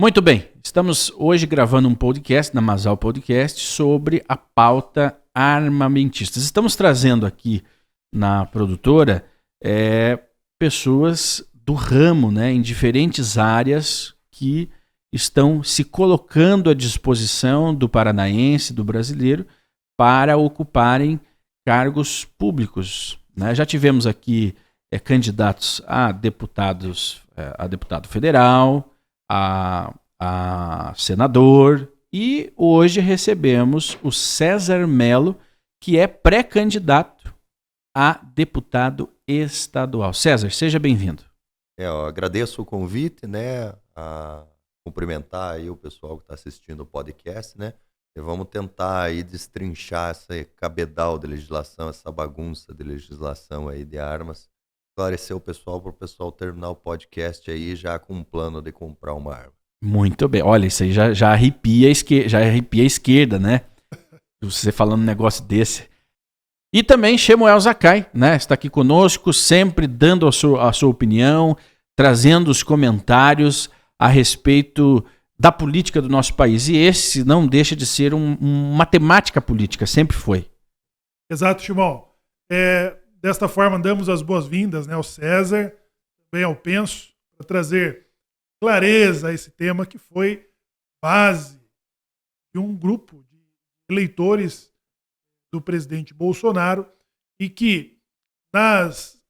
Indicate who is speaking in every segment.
Speaker 1: Muito bem, estamos hoje gravando um podcast, na Masal Podcast, sobre a pauta armamentista. Estamos trazendo aqui na produtora pessoas do ramo, né, em diferentes áreas que estão se colocando à disposição do paranaense, do brasileiro, para ocuparem cargos públicos, né? Já tivemos aqui candidatos a deputado federal, a senador, e hoje recebemos o César Mello, que é pré-candidato a deputado estadual. César, seja bem-vindo.
Speaker 2: Eu agradeço o convite, né, a cumprimentar aí o pessoal que está assistindo o podcast, né, e vamos tentar aí destrinchar esse cabedal de legislação, essa bagunça de legislação aí de armas, esclarecer o pessoal para o pessoal terminar o podcast aí já com um plano de comprar uma arma.
Speaker 1: Muito bem. Olha, isso aí já arrepia a esquerda, né? Você falando um negócio desse. E também Shemuel Zakai, né? Está aqui conosco, sempre dando a sua opinião, trazendo os comentários a respeito da política do nosso país. E esse não deixa de ser uma temática política, sempre foi.
Speaker 3: Exato, Shimon. Desta forma, damos as boas-vindas, né, ao César, também ao Penso, para trazer clareza a esse tema que foi base de um grupo de eleitores do presidente Bolsonaro e que nas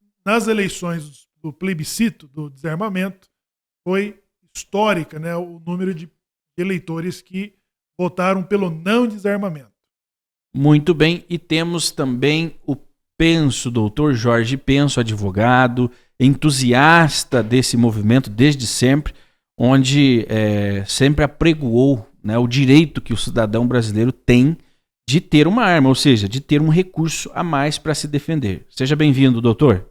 Speaker 3: eleições do plebiscito do desarmamento foi histórica, né, o número de eleitores que votaram pelo não desarmamento.
Speaker 1: Muito bem, e temos também o Penso, doutor Jorge Penso, advogado, entusiasta desse movimento desde sempre, onde sempre apregoou, né, o direito que o cidadão brasileiro tem de ter uma arma, ou seja, de ter um recurso a mais para se defender. Seja bem-vindo, doutor.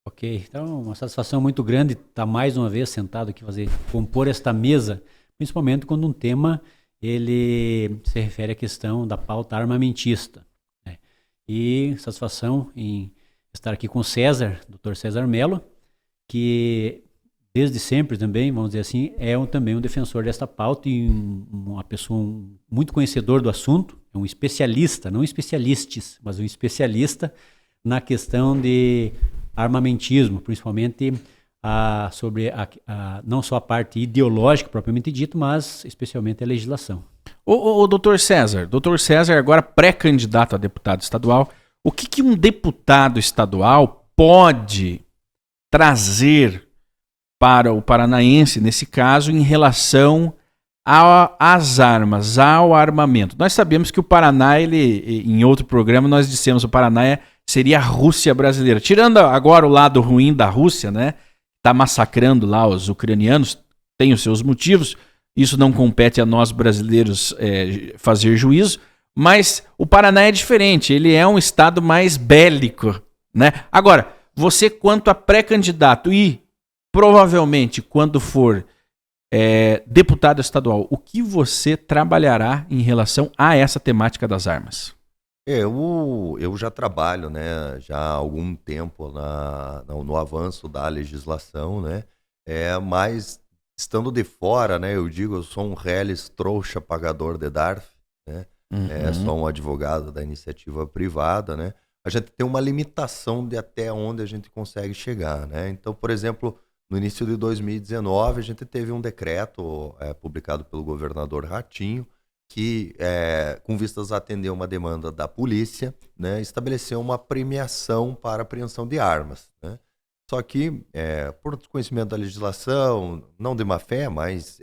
Speaker 4: Ok, então uma satisfação muito grande estar mais uma vez sentado aqui, compor esta mesa, principalmente quando um tema ele se refere à questão da pauta armamentista. Né? E satisfação em estar aqui com o César, doutor César Mello, que desde sempre também, vamos dizer assim, também um defensor desta pauta e uma pessoa muito conhecedor do assunto, um especialista, não especialistas, mas um especialista na questão de armamentismo, principalmente sobre não só a parte ideológica propriamente dito, mas especialmente a legislação.
Speaker 1: O doutor César agora pré-candidato a deputado estadual, o que um deputado estadual pode trazer para o paranaense, nesse caso, em relação às armas, ao armamento? Nós sabemos que o Paraná, em outro programa, nós dissemos que o Paraná seria a Rússia brasileira. Tirando agora o lado ruim da Rússia, né? Está massacrando lá os ucranianos, tem os seus motivos, isso não compete a nós brasileiros fazer juízo, mas o Paraná é diferente, ele é um estado mais bélico, né? Agora, você quanto a pré-candidato e provavelmente quando for deputado estadual, o que você trabalhará em relação a essa temática das armas?
Speaker 2: Eu já trabalho, né, já há algum tempo no avanço da legislação, né, mas estando de fora, né, eu sou um reles trouxa pagador de DARF, né, sou um advogado da iniciativa privada, né, a gente tem uma limitação de até onde a gente consegue chegar, né, então, por exemplo, no início de 2019, a gente teve um decreto publicado pelo governador Ratinho, que, com vistas a atender uma demanda da polícia, né, estabeleceu uma premiação para apreensão de armas. Né? Só que, por desconhecimento da legislação, não de má fé, mas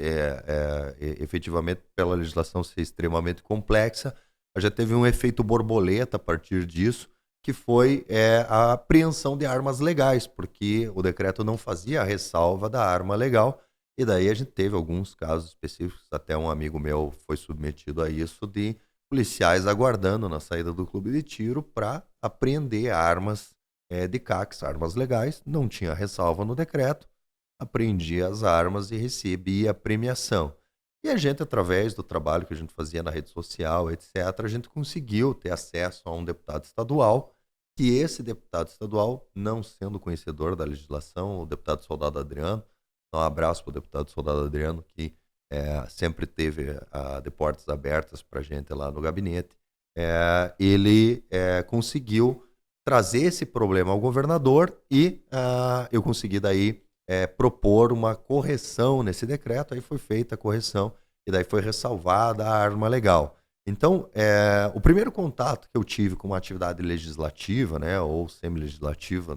Speaker 2: efetivamente pela legislação ser extremamente complexa, já teve um efeito borboleta a partir disso, que foi a apreensão de armas legais, porque o decreto não fazia a ressalva da arma legal. E daí a gente teve alguns casos específicos, até um amigo meu foi submetido a isso, de policiais aguardando na saída do clube de tiro para apreender armas de CACs, armas legais, não tinha ressalva no decreto, apreendia as armas e recebia a premiação. E a gente, através do trabalho que a gente fazia na rede social, etc., a gente conseguiu ter acesso a um deputado estadual, que esse deputado estadual, não sendo conhecedor da legislação, o deputado Soldado Adriano, um abraço para o deputado Soldado Adriano, que sempre teve de portas abertas para a gente lá no gabinete, ele conseguiu trazer esse problema ao governador e eu consegui daí propor uma correção nesse decreto. Aí foi feita a correção e daí foi ressalvada a arma legal. Então, o primeiro contato que eu tive com uma atividade legislativa, né, ou semi-legislativa,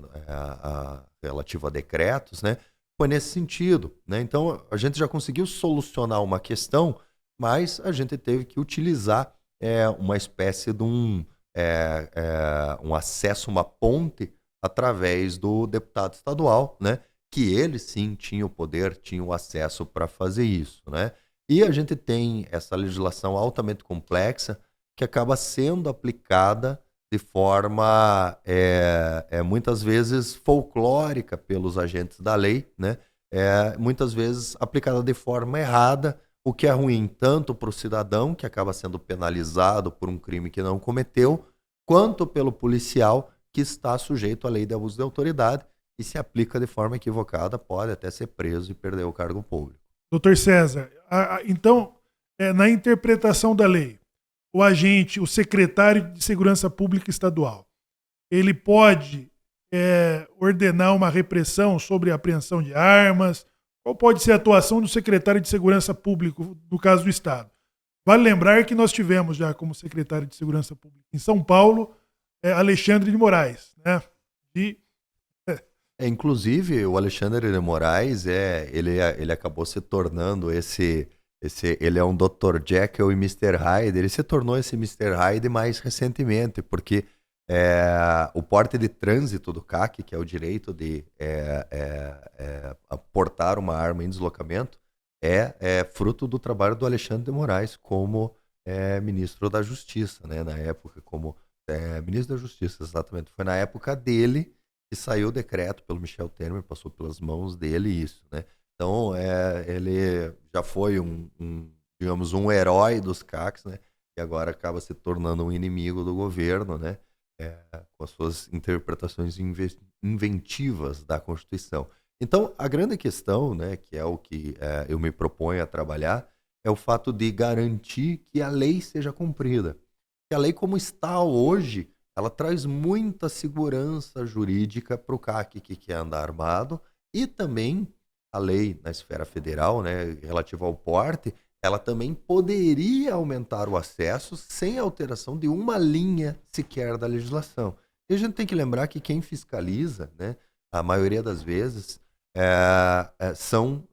Speaker 2: relativa a decretos, né, foi nesse sentido, né? Então, a gente já conseguiu solucionar uma questão, mas a gente teve que utilizar uma espécie de um acesso, uma ponte, através do deputado estadual, né? Que ele sim tinha o poder, tinha o acesso para fazer isso, né? E a gente tem essa legislação altamente complexa que acaba sendo aplicada de forma muitas vezes folclórica pelos agentes da lei, né? Muitas vezes aplicada de forma errada, o que é ruim tanto para o cidadão, que acaba sendo penalizado por um crime que não cometeu, quanto pelo policial, que está sujeito à lei de abuso de autoridade e se aplica de forma equivocada, pode até ser preso e perder o cargo público.
Speaker 3: Doutor César, então, na interpretação da lei, o agente, o secretário de Segurança Pública Estadual, ele pode ordenar uma repressão sobre a apreensão de armas? Qual pode ser a atuação do secretário de Segurança Pública, no caso do Estado? Vale lembrar que nós tivemos já como secretário de Segurança Pública em São Paulo, Alexandre de Moraes, né?
Speaker 2: Inclusive, o Alexandre de Moraes, ele acabou se tornando ele é um Dr. Jekyll e Mr. Hyde. Ele se tornou esse Mr. Hyde mais recentemente, porque o porte de trânsito do CAC, que é o direito de portar uma arma em deslocamento, é fruto do trabalho do Alexandre de Moraes como ministro da Justiça, né? Na época, como ministro da Justiça, exatamente. Foi na época dele que saiu o decreto pelo Michel Temer, passou pelas mãos dele isso, né? Então, ele já foi digamos, um herói dos CACs, né? E agora acaba se tornando um inimigo do governo, né? Com as suas interpretações inventivas da Constituição. Então, a grande questão, né, que é o que eu me proponho a trabalhar, é o fato de garantir que a lei seja cumprida. Que a lei como está hoje, ela traz muita segurança jurídica para o CAC que quer andar armado, e também a lei na esfera federal, né, relativa ao porte, ela também poderia aumentar o acesso sem alteração de uma linha sequer da legislação. E a gente tem que lembrar que quem fiscaliza, né, a maioria das vezes, são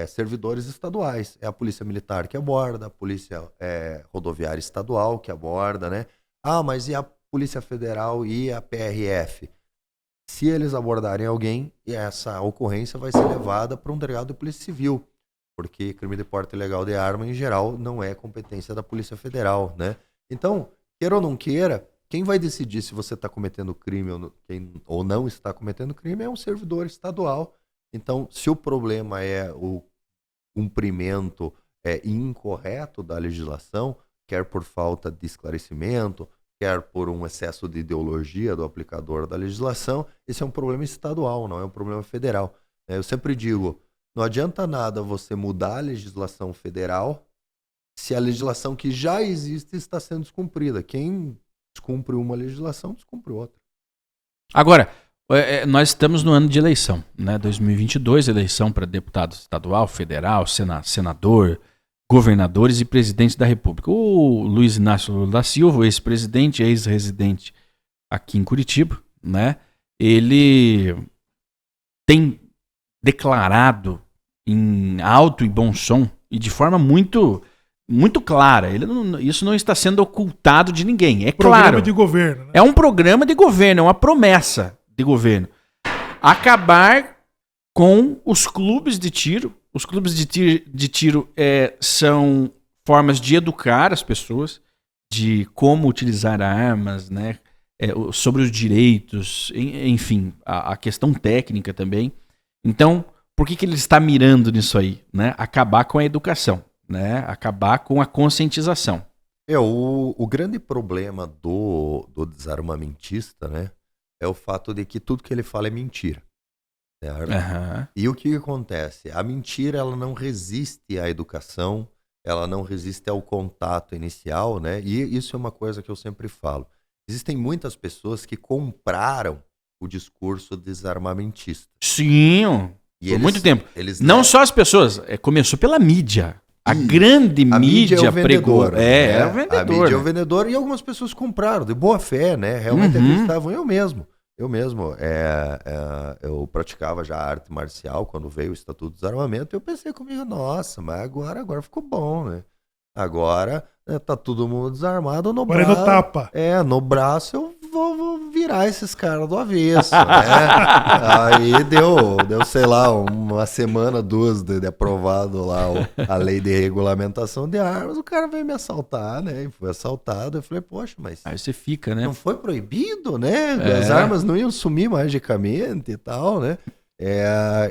Speaker 2: servidores estaduais. É a Polícia Militar que aborda, a Polícia Rodoviária Estadual que aborda, né? Mas e a Polícia Federal e a PRF? Se eles abordarem alguém, essa ocorrência vai ser levada para um delegado de Polícia Civil, porque crime de porte ilegal de arma, em geral, não é competência da Polícia Federal, né? Então, queira ou não queira, quem vai decidir se você está cometendo crime ou não está cometendo crime é um servidor estadual. Então, se o problema é o cumprimento incorreto da legislação, quer por falta de esclarecimento, quer por um excesso de ideologia do aplicador da legislação, esse é um problema estadual, não é um problema federal. Eu sempre digo, não adianta nada você mudar a legislação federal se a legislação que já existe está sendo descumprida. Quem descumpre uma legislação, descumpre outra.
Speaker 1: Agora, nós estamos no ano de eleição, né? 2022, eleição para deputado estadual, federal, senador, governadores e presidente da República. O Luiz Inácio Lula da Silva, ex-presidente, ex-residente aqui em Curitiba, né? Ele tem declarado em alto e bom som e de forma muito clara. Isso não está sendo ocultado de ninguém. É claro.
Speaker 3: Programa de governo, né?
Speaker 1: É um programa de governo, é uma promessa de governo. Acabar com os clubes de tiro. Os clubes de tiro são formas de educar as pessoas de como utilizar armas, né? Sobre os direitos, enfim, a questão técnica também. Então, por que ele está mirando nisso aí? Né? Acabar com a educação, né? Acabar com a conscientização.
Speaker 2: O grande problema do desarmamentista, né, é o fato de que tudo que ele fala é mentira. certo?
Speaker 1: Aham.
Speaker 2: E o que acontece? A mentira, ela não resiste à educação, ela não resiste ao contato inicial, né? E isso é uma coisa que eu sempre falo. Existem muitas pessoas que compraram o discurso desarmamentista.
Speaker 1: Sim,
Speaker 2: E
Speaker 1: por
Speaker 2: eles-
Speaker 1: muito tempo.
Speaker 2: eles
Speaker 1: Não
Speaker 2: levam-
Speaker 1: só as pessoas, começou pela mídia. A
Speaker 2: Isso.
Speaker 1: grande
Speaker 2: A mídia
Speaker 1: mídia
Speaker 2: é o
Speaker 1: pregou.
Speaker 2: vendedor.
Speaker 1: É
Speaker 2: né?
Speaker 1: o vendedor.
Speaker 2: A mídia é o
Speaker 1: né?
Speaker 2: vendedor e algumas pessoas compraram, de boa fé, né? Realmente
Speaker 1: Uhum.
Speaker 2: acreditavam. Eu mesmo, eu praticava já arte marcial quando veio o Estatuto do Desarmamento. Eu pensei comigo, nossa, mas agora ficou bom, né? Agora tá todo mundo desarmado no
Speaker 3: Agora é no
Speaker 2: braço.
Speaker 3: tapa.
Speaker 2: No braço eu vou virar esses caras do avesso, né? Aí deu, sei lá, uma semana, duas de aprovado lá a lei de regulamentação de armas, o cara veio me assaltar, né? E foi assaltado. Eu falei, poxa, mas
Speaker 1: Aí você fica, né?
Speaker 2: não foi proibido, né?
Speaker 1: É.
Speaker 2: As armas não iam sumir magicamente e tal, né?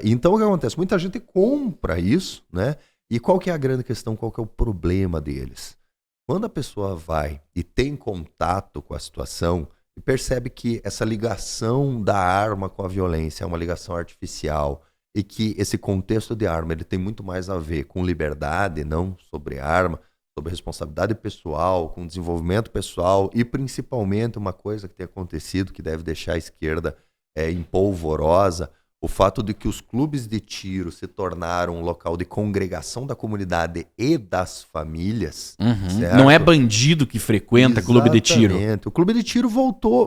Speaker 2: Então o que acontece? Muita gente compra isso, né? E qual que é a grande questão? Qual que é o problema deles? Quando a pessoa vai e tem contato com a situação e percebe que essa ligação da arma com a violência é uma ligação artificial e que esse contexto de arma ele tem muito mais a ver com liberdade, não sobre arma, sobre responsabilidade pessoal, com desenvolvimento pessoal e principalmente uma coisa que tem acontecido que deve deixar a esquerda empolvorosa, o fato de que os clubes de tiro se tornaram um local de congregação da comunidade e das famílias.
Speaker 1: Uhum.
Speaker 2: Certo?
Speaker 1: Não é bandido que frequenta clube de tiro.
Speaker 2: Exatamente. O clube de tiro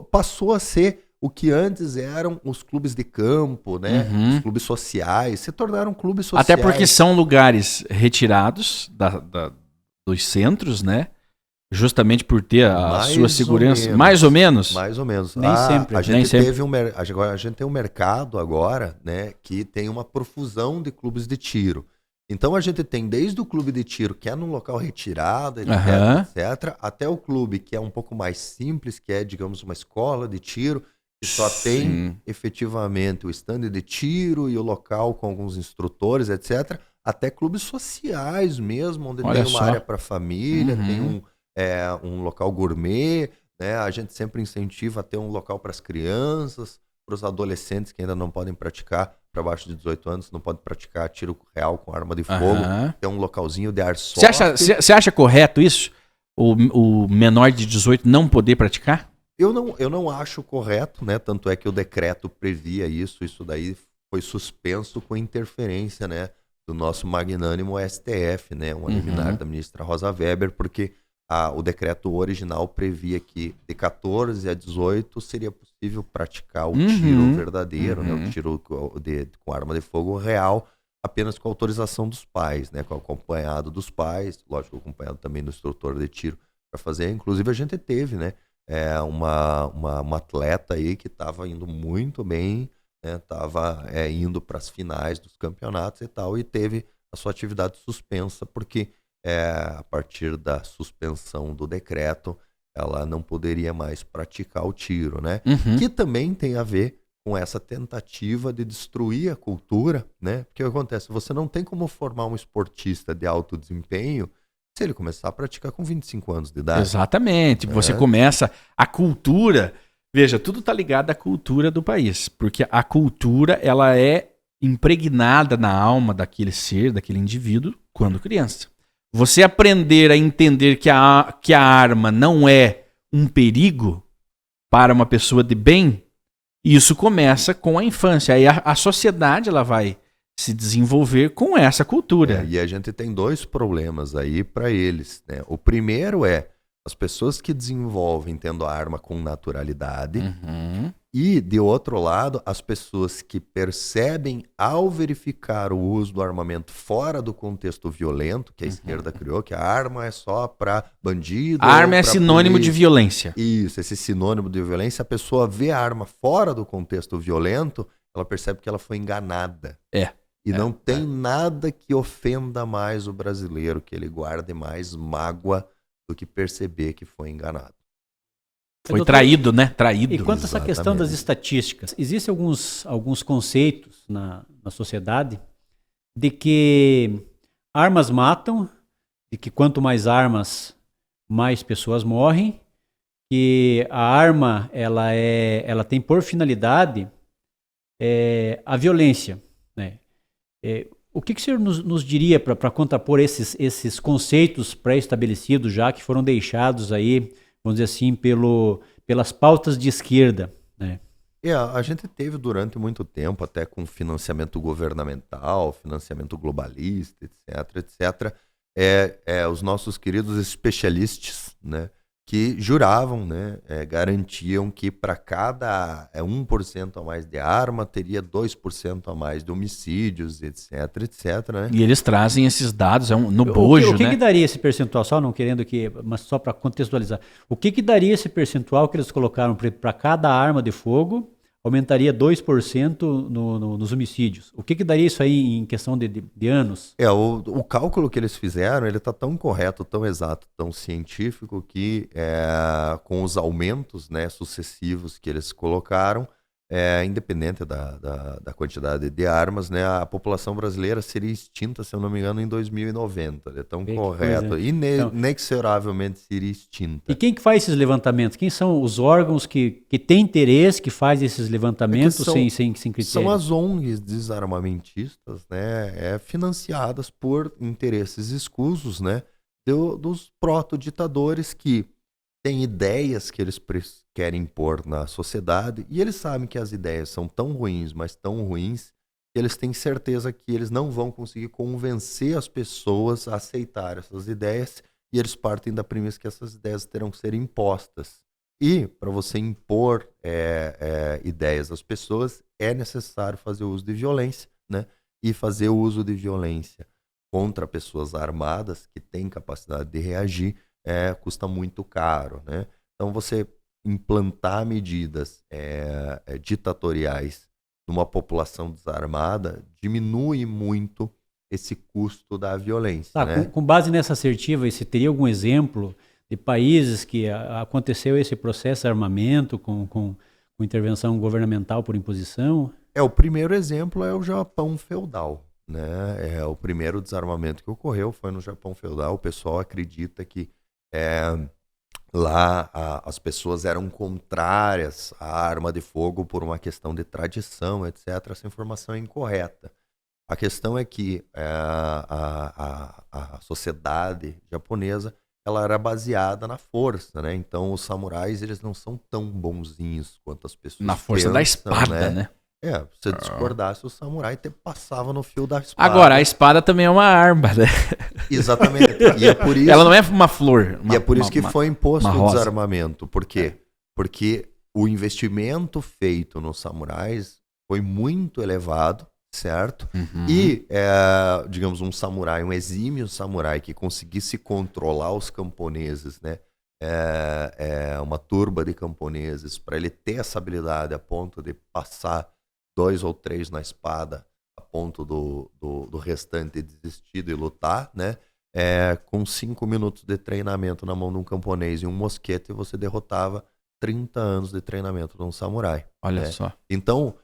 Speaker 2: passou a ser o que antes eram os clubes de campo, né?
Speaker 1: Uhum.
Speaker 2: Os clubes sociais, se tornaram clubes sociais.
Speaker 1: Até porque são lugares retirados dos centros, né? Justamente por ter a
Speaker 2: Mais
Speaker 1: sua
Speaker 2: ou
Speaker 1: segurança.
Speaker 2: menos.
Speaker 1: Mais ou menos?
Speaker 2: Mais ou menos.
Speaker 4: Nem sempre.
Speaker 2: A gente
Speaker 1: Nem sempre.
Speaker 2: teve a gente tem um mercado agora, né, que tem uma profusão de clubes de tiro. Então a gente tem desde o clube de tiro, que é num local retirado, etc,
Speaker 1: Aham.
Speaker 2: etc, até o clube que é um pouco mais simples, que é, digamos, uma escola de tiro, que só tem
Speaker 1: Sim.
Speaker 2: efetivamente o stand de tiro e o local com alguns instrutores, etc, até clubes sociais mesmo, onde
Speaker 1: Olha
Speaker 2: tem uma
Speaker 1: só.
Speaker 2: área para família,
Speaker 1: Uhum.
Speaker 2: tem um local gourmet, né? A gente sempre incentiva a ter um local para as crianças, para os adolescentes que ainda não podem praticar, para baixo de 18 anos, não podem praticar tiro real com arma de fogo.
Speaker 1: Aham.
Speaker 2: Tem um localzinho de airsoft.
Speaker 1: Você acha correto isso? O menor de 18 não poder praticar?
Speaker 2: Eu não acho correto, né? Tanto é que o decreto previa isso daí foi suspenso com interferência, né, do nosso magnânimo STF, né, um liminar da ministra Rosa Weber, porque o decreto original previa que de 14 a 18 seria possível praticar o tiro verdadeiro, né, o tiro com arma de fogo real, apenas com autorização dos pais, né, com acompanhado dos pais, lógico, acompanhado também do instrutor de tiro para fazer. Inclusive a gente teve, né, uma atleta aí que estava indo muito bem, né, estava indo para as finais dos campeonatos e tal, e teve a sua atividade suspensa porque a partir da suspensão do decreto, ela não poderia mais praticar o tiro, né?
Speaker 1: Uhum.
Speaker 2: Que também tem a ver com essa tentativa de destruir a cultura, né? Porque o que acontece? Você não tem como formar um esportista de alto desempenho se ele começar a praticar com 25 anos de idade.
Speaker 1: Exatamente. Você começa... A cultura... Veja, tudo está ligado à cultura do país. Porque a cultura, ela é impregnada na alma daquele ser, daquele indivíduo, quando criança. Você aprender a entender que a arma não é um perigo para uma pessoa de bem, isso começa com a infância. Aí a sociedade ela vai se desenvolver com essa cultura.
Speaker 2: E a gente tem dois problemas aí para eles, né? O primeiro é as pessoas que desenvolvem tendo a arma com naturalidade. E, de outro lado, as pessoas que percebem, ao verificar o uso do armamento fora do contexto violento, que a esquerda criou, que a arma é só para bandido.
Speaker 1: A arma é
Speaker 2: pra
Speaker 1: sinônimo
Speaker 2: polícia.
Speaker 1: de violência.
Speaker 2: Isso, esse sinônimo de violência, a pessoa vê a arma fora do contexto violento, ela percebe que ela foi enganada. E não tem nada que ofenda mais o brasileiro, que ele guarde mais mágoa do que perceber que foi enganado.
Speaker 1: Foi
Speaker 4: Doutor,
Speaker 1: traído, né? Traído.
Speaker 4: E quanto a essa questão das
Speaker 2: Exatamente.
Speaker 4: estatísticas, existem alguns conceitos na sociedade de que armas matam, de que quanto mais armas, mais pessoas morrem, que a arma ela tem por finalidade a violência, né? O que o senhor nos diria para contrapor esses conceitos pré-estabelecidos já que foram deixados aí, vamos dizer assim, pelas pautas de esquerda, né?
Speaker 2: A gente teve durante muito tempo, até com financiamento governamental, financiamento globalista, etc., os nossos queridos especialistas, né, que juravam, né, garantiam que para cada 1% a mais de arma, teria 2% a mais de homicídios, etc., né?
Speaker 1: E eles trazem esses dados no
Speaker 4: O
Speaker 1: bojo,
Speaker 4: que
Speaker 1: né?
Speaker 4: que daria esse percentual, só não querendo mas só para contextualizar, o que daria esse percentual que eles colocaram para cada arma de fogo, aumentaria 2% nos homicídios? O que daria isso aí em questão de anos?
Speaker 2: O cálculo que eles fizeram, ele está tão correto, tão exato, tão científico, que com os aumentos, né, sucessivos que eles colocaram, independente da quantidade de armas, né, a população brasileira seria extinta, se eu não me engano, em 2090. Ele é tão correto. Inexoravelmente seria extinta.
Speaker 4: E quem que faz esses levantamentos? Quem são os órgãos que têm interesse, que faz esses levantamentos sem critério?
Speaker 2: São as ONGs desarmamentistas, né, financiadas por interesses escusos, né, dos proto-ditadores que têm ideias que eles querem impor na sociedade, e eles sabem que as ideias são tão ruins, mas tão ruins, que eles têm certeza que eles não vão conseguir convencer as pessoas a aceitar essas ideias, e eles partem da premissa que essas ideias terão que ser impostas. E, para você impor ideias às pessoas, é necessário fazer uso de violência, né? E fazer o uso de violência contra pessoas armadas que têm capacidade de reagir custa muito caro, né? Então, você implantar medidas ditatoriais numa população desarmada diminui muito esse custo da violência. Né?
Speaker 4: Com base nessa assertiva, você teria algum exemplo de países que aconteceu esse processo de armamento com intervenção governamental por imposição?
Speaker 2: O primeiro exemplo é o Japão feudal. Né? O primeiro desarmamento que ocorreu foi no Japão feudal. O pessoal acredita que lá as pessoas eram contrárias à arma de fogo por uma questão de tradição, etc. Essa informação é incorreta. A questão é que a sociedade japonesa ela era baseada na força, né? Então os samurais eles não são tão bonzinhos quanto as pessoas
Speaker 1: na força da espada, né?
Speaker 2: Se você discordasse, o samurai passava no fio da espada.
Speaker 1: Agora, a espada também é uma arma, né?
Speaker 2: Exatamente. E é por isso,
Speaker 1: ela não é uma flor.
Speaker 2: E é por isso que foi imposto o
Speaker 1: rosa.
Speaker 2: desarmamento. Por quê? Porque o investimento feito nos samurais foi muito elevado, certo?
Speaker 1: Uhum.
Speaker 2: E, digamos, um exímio samurai que conseguisse controlar os camponeses, né? Uma turba de camponeses, para ele ter essa habilidade a ponto de passar 2 ou 3 na espada, a ponto do restante desistir de lutar, né? Com 5 minutos de treinamento na mão de um camponês e um mosquete, você derrotava 30 anos de treinamento de um samurai.
Speaker 1: Olha
Speaker 2: né?
Speaker 1: só.
Speaker 2: Então,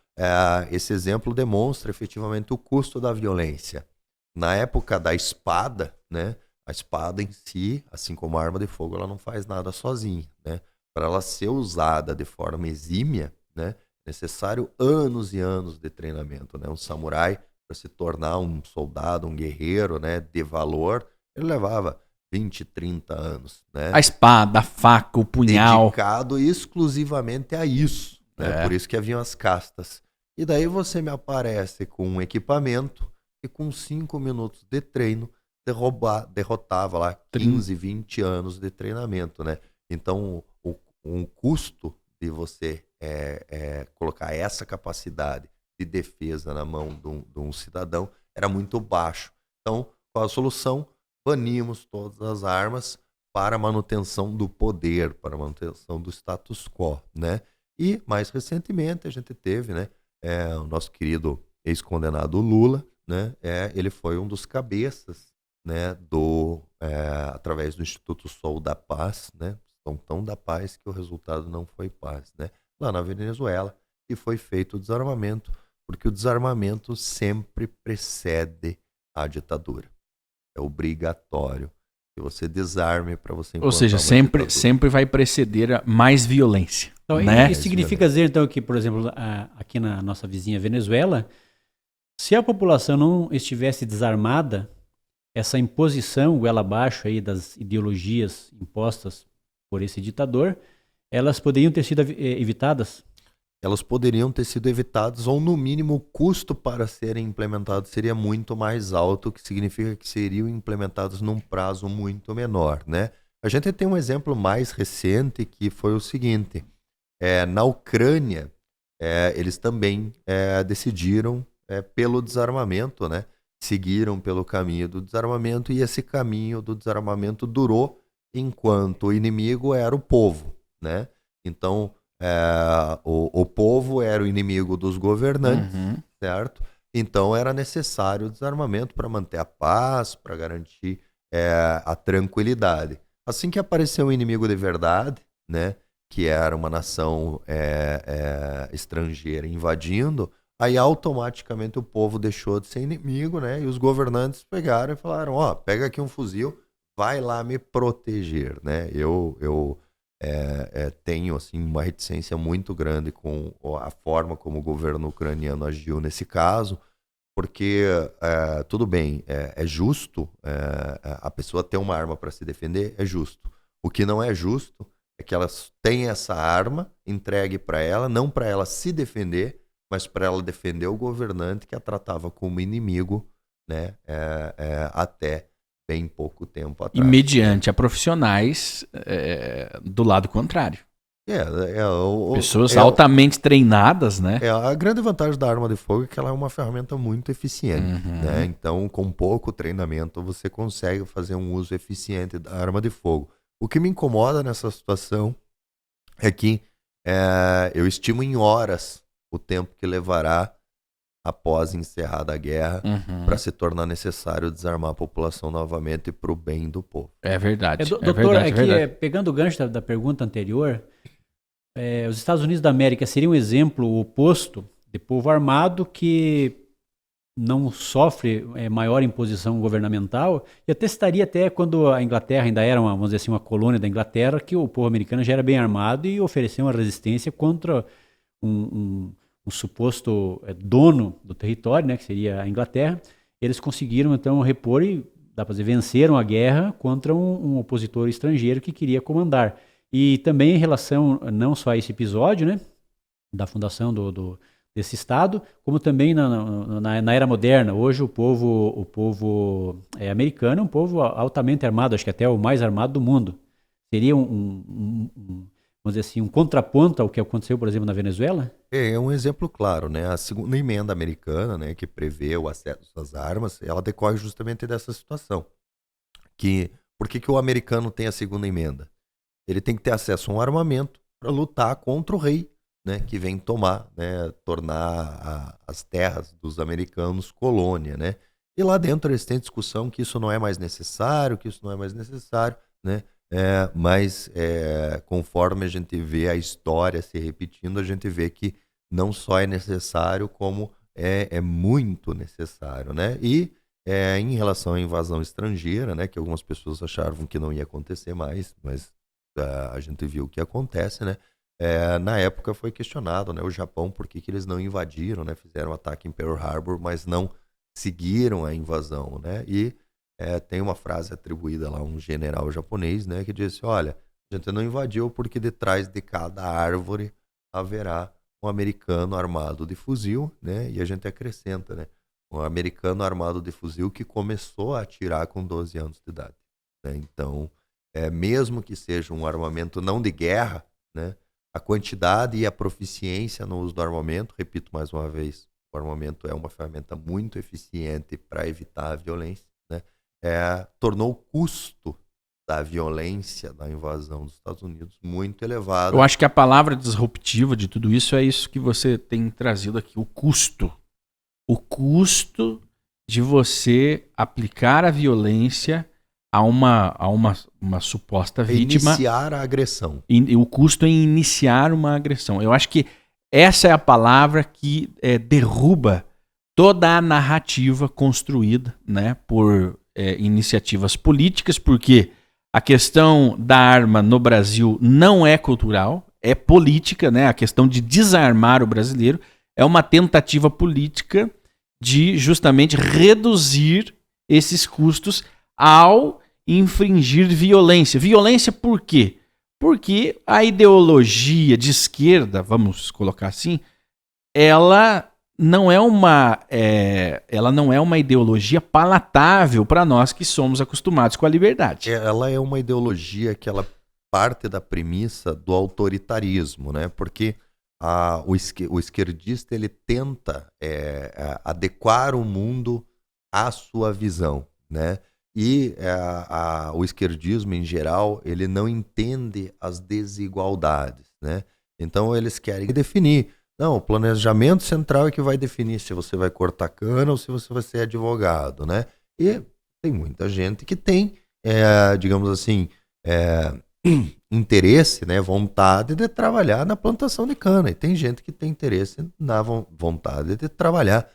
Speaker 2: esse exemplo demonstra efetivamente o custo da violência. Na época da espada, né? A espada em si, assim como a arma de fogo, ela não faz nada sozinha, né? Para ela ser usada de forma exímia, né? É necessário anos e anos de treinamento, né? Um samurai, para se tornar um soldado, um guerreiro, né? De valor, ele levava 20, 30 anos, né?
Speaker 1: A espada, a faca, o punhal.
Speaker 2: Dedicado exclusivamente a isso, né? Por isso que haviam as castas. E daí você me aparece com um equipamento e com 5 minutos de treino derrotava lá 15, 20 anos de treinamento, né? Então, um custo de você colocar essa capacidade de defesa na mão de um cidadão era muito baixo. Então, qual a solução? Banimos todas as armas para a manutenção do poder, para a manutenção do status quo, né? E, mais recentemente, a gente teve, né, o nosso querido ex-condenado Lula, né? Ele foi um dos cabeças, né, através do Instituto Sol da Paz, né? São tão da paz que o resultado não foi paz, né? Lá na Venezuela, e foi feito o desarmamento, porque o desarmamento sempre precede a ditadura. É obrigatório que você desarme para você implantar
Speaker 1: Ou seja, sempre vai preceder a mais violência.
Speaker 4: Então,
Speaker 1: né?
Speaker 4: isso significa dizer, então, que, por exemplo, aqui na nossa vizinha Venezuela, se a população não estivesse desarmada, essa imposição goela abaixo aí das ideologias impostas por esse ditador, elas poderiam ter sido evitadas?
Speaker 2: Elas poderiam ter sido evitadas, ou no mínimo o custo para serem implementadas seria muito mais alto, o que significa que seriam implementadas num prazo muito menor, né? A gente tem um exemplo mais recente que foi o seguinte: na Ucrânia, eles também decidiram pelo desarmamento, né? Seguiram pelo caminho do desarmamento, e esse caminho do desarmamento durou enquanto o inimigo era o povo, né? Então, o povo era o inimigo dos governantes, certo? Então era necessário o desarmamento para manter a paz, para garantir a tranquilidade. Assim que apareceu um inimigo de verdade, né, que era uma nação estrangeira invadindo, aí automaticamente o povo deixou de ser inimigo, né? E os governantes pegaram e falaram: pega aqui um fuzil, vai lá me proteger, né? Eu tenho assim uma reticência muito grande com a forma como o governo ucraniano agiu nesse caso, porque tudo bem, é justo a pessoa ter uma arma para se defender, é justo. O que não é justo é que ela tenha essa arma entregue para ela, não para ela se defender, mas para ela defender o governante que a tratava como inimigo, né, até bem pouco tempo atrás.
Speaker 1: E mediante a profissionais do lado contrário. Pessoas altamente treinadas, né?
Speaker 2: A grande vantagem da arma de fogo é que ela é uma ferramenta muito eficiente, né? Então, com pouco treinamento, você consegue fazer um uso eficiente da arma de fogo. O que me incomoda nessa situação é que eu estimo em horas o tempo que levará após encerrada a guerra para se tornar necessário desarmar a população novamente para o bem do povo.
Speaker 1: É verdade.
Speaker 4: Doutor, pegando o gancho da pergunta anterior, os Estados Unidos da América seria um exemplo oposto de povo armado que não sofre maior imposição governamental, e até estaria quando a Inglaterra ainda era vamos dizer assim, uma colônia da Inglaterra, que o povo americano já era bem armado e oferecia uma resistência contra um suposto dono do território, né, que seria a Inglaterra. Eles conseguiram então repor e, dá para dizer, venceram a guerra contra um opositor estrangeiro que queria comandar. E também em relação não só a esse episódio, né, da fundação desse Estado, como também na era moderna. Hoje o povo americano é um povo altamente armado, acho que até o mais armado do mundo. Seria vamos dizer assim, um contraponto ao que aconteceu, por exemplo, na Venezuela?
Speaker 2: É um exemplo claro, né? A segunda emenda americana, né, que prevê o acesso às armas, ela decorre justamente dessa situação. Por que o americano tem a segunda emenda? Ele tem que ter acesso a um armamento para lutar contra o rei, né, que vem tornar as terras dos americanos colônia, né? E lá dentro eles têm discussão que isso não é mais necessário, né? Mas conforme a gente vê a história se repetindo, a gente vê que não só é necessário, como é muito necessário, né? E em relação à invasão estrangeira, né, que algumas pessoas achavam que não ia acontecer mais, mas a gente viu o que acontece, né? Na época foi questionado, né, o Japão, por que eles não invadiram, né? Fizeram um ataque em Pearl Harbor, mas não seguiram a invasão, né? E tem uma frase atribuída lá a um general japonês, né, que disse: olha, a gente não invadiu porque detrás de cada árvore haverá um americano armado de fuzil, né? E a gente acrescenta, né, um americano armado de fuzil que começou a atirar com 12 anos de idade, né? Então, mesmo que seja um armamento não de guerra, né, a quantidade e a proficiência no uso do armamento, repito mais uma vez, o armamento é uma ferramenta muito eficiente para evitar a violência, né? Tornou o custo da violência da invasão dos Estados Unidos muito elevado.
Speaker 1: Eu acho que a palavra disruptiva de tudo isso é isso que você tem trazido aqui, o custo. O custo de você aplicar a violência a uma suposta vítima.
Speaker 2: Iniciar a agressão.
Speaker 1: O custo em iniciar uma agressão. Eu acho que essa é a palavra que derruba toda a narrativa construída, né, por iniciativas políticas, porque a questão da arma no Brasil não é cultural, é política, né? A questão de desarmar o brasileiro é uma tentativa política de justamente reduzir esses custos ao infringir violência. Violência por quê? Porque a ideologia de esquerda, vamos colocar assim, ela não é uma ideologia palatável para nós que somos acostumados com a liberdade.
Speaker 2: Ela é uma ideologia que ela parte da premissa do autoritarismo, né? Porque o esquerdista ele tenta adequar o mundo à sua visão, né? E o esquerdismo em geral ele não entende as desigualdades, né? Então eles querem definir. Não, o planejamento central é que vai definir se você vai cortar cana ou se você vai ser advogado, né? E tem muita gente que tem, digamos assim, interesse, né, vontade de trabalhar na plantação de cana. E tem gente que tem interesse na vontade de trabalhar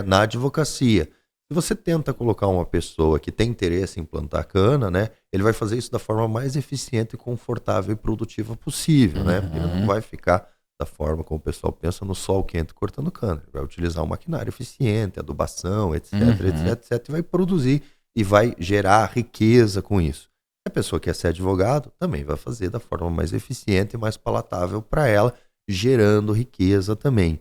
Speaker 2: na advocacia. Se você tenta colocar uma pessoa que tem interesse em plantar cana, né, ele vai fazer isso da forma mais eficiente, confortável e produtiva possível, né? Porque ele não vai ficar da forma como o pessoal pensa no sol quente cortando cana. Ele vai utilizar um maquinário eficiente, adubação, etc, etc, e vai produzir e vai gerar riqueza com isso. A pessoa que quer ser advogado também vai fazer da forma mais eficiente e mais palatável para ela, gerando riqueza também.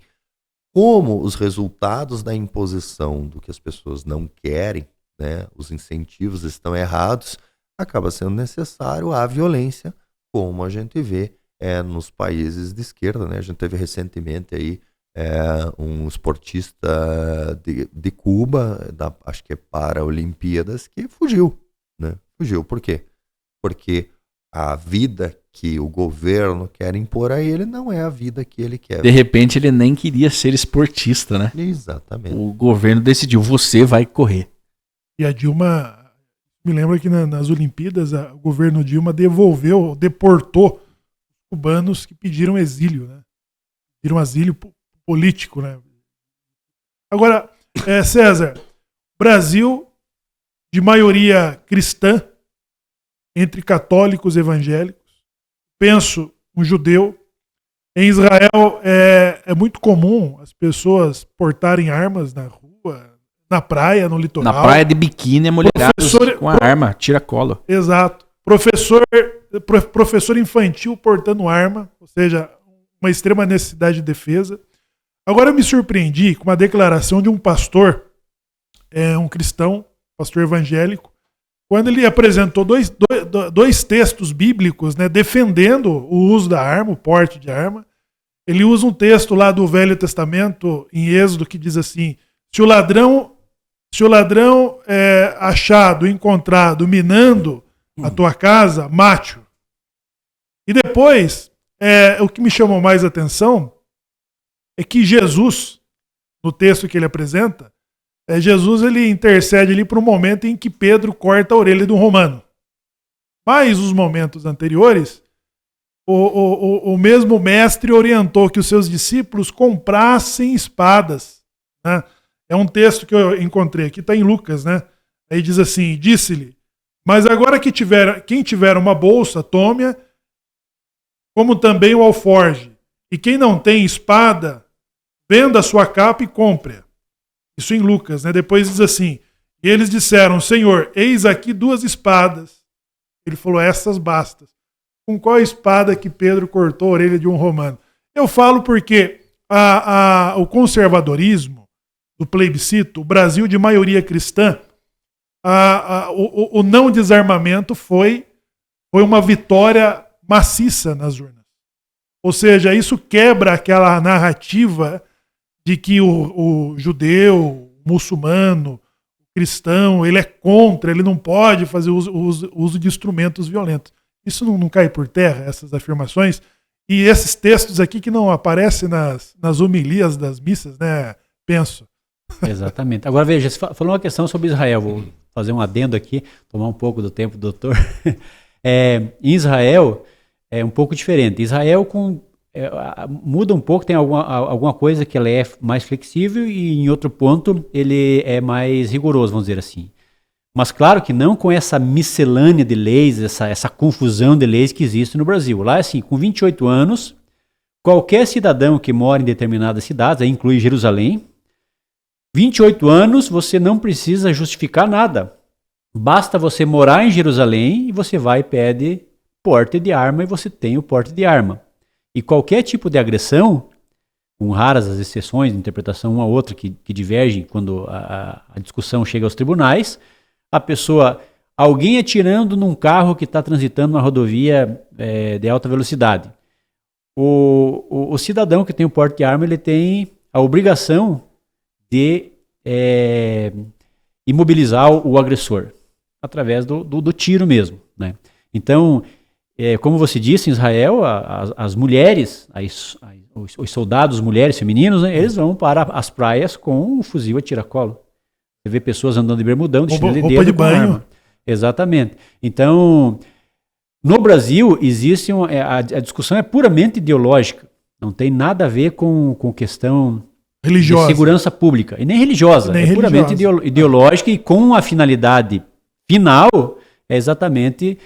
Speaker 2: Como os resultados da imposição do que as pessoas não querem, né, os incentivos estão errados, acaba sendo necessário a violência, como a gente vê nos países de esquerda, né? A gente teve recentemente aí um esportista de Cuba, acho que é Paralimpíadas, que fugiu, né? Fugiu. Por quê? Porque a vida que o governo quer impor a ele não é a vida que ele quer.
Speaker 1: De repente ele nem queria ser esportista, né?
Speaker 2: Exatamente.
Speaker 1: O governo decidiu, você vai correr.
Speaker 3: E a Dilma, me lembra que nas Olimpíadas, o governo Dilma deportou cubanos que pediram exílio, né? Pediram asilo político, né? Agora, César, Brasil de maioria cristã, entre católicos e evangélicos, penso um judeu. Em Israel é muito comum as pessoas portarem armas na rua, na praia, no litoral.
Speaker 1: Na praia de biquíni, mulherados com a arma, tira-colo.
Speaker 3: Exato. Professor infantil portando arma, ou seja, uma extrema necessidade de defesa. Agora eu me surpreendi com uma declaração de um pastor, um cristão, pastor evangélico, quando ele apresentou dois textos bíblicos, né, defendendo o uso da arma, o porte de arma. Ele usa um texto lá do Velho Testamento, em Êxodo, que diz assim: se o ladrão achado, encontrado, minando a tua casa, mate-o. E depois, o que me chamou mais atenção é que Jesus, no texto que ele apresenta, Jesus ele intercede ali para o momento em que Pedro corta a orelha de um romano. Mas os momentos anteriores, o mesmo mestre orientou que os seus discípulos comprassem espadas, né? É um texto que eu encontrei aqui, está em Lucas, né? Aí diz assim: disse-lhe, mas agora que quem tiver uma bolsa, tome-a, como também o alforje. E quem não tem espada, venda a sua capa e compre-a. Isso em Lucas, né? Depois diz assim: e eles disseram, Senhor, eis aqui 2 espadas. Ele falou, essas bastas. Com qual espada que Pedro cortou a orelha de um romano? Eu falo porque o conservadorismo do plebiscito, o Brasil de maioria cristã, o não desarmamento foi uma vitória maciça nas urnas. Ou seja, isso quebra aquela narrativa de que o judeu, o muçulmano, o cristão, ele é contra, ele não pode fazer uso de instrumentos violentos. Isso não cai por terra, essas afirmações? E esses textos aqui que não aparecem nas homilias das missas, né? Penso.
Speaker 4: Exatamente. Agora veja, você falou uma questão sobre Israel, vou fazer um adendo aqui, tomar um pouco do tempo do doutor. Em Israel é um pouco diferente. Israel muda um pouco, tem alguma coisa que ela é mais flexível e em outro ponto ele é mais rigoroso, vamos dizer assim. Mas claro que não com essa miscelânea de leis, essa confusão de leis que existe no Brasil. Lá é assim, com 28 anos, qualquer cidadão que mora em determinadas cidades, aí inclui Jerusalém, 28 anos você não precisa justificar nada. Basta você morar em Jerusalém e você vai e pede porte de arma e você tem o porte de arma. E qualquer tipo de agressão, com raras as exceções de interpretação uma a outra que divergem quando a discussão chega aos tribunais, a pessoa, alguém atirando num carro que está transitando na rodovia de alta velocidade. O cidadão que tem o porte de arma, ele tem a obrigação de imobilizar o agressor, através do tiro mesmo, né? Então, como você disse, em Israel, as mulheres, os soldados mulheres, femininos, né, eles vão para as praias com um fuzil a tiracolo. Você vê pessoas andando de bermudão, de chinelo de dedo,
Speaker 3: de banho.
Speaker 4: arma. Exatamente. Então, no Brasil, existe a discussão é puramente ideológica. Não tem nada a ver com questão
Speaker 3: religiosa,
Speaker 4: de segurança pública. E nem religiosa.
Speaker 3: Nem
Speaker 4: puramente ideológica e com a finalidade final é exatamente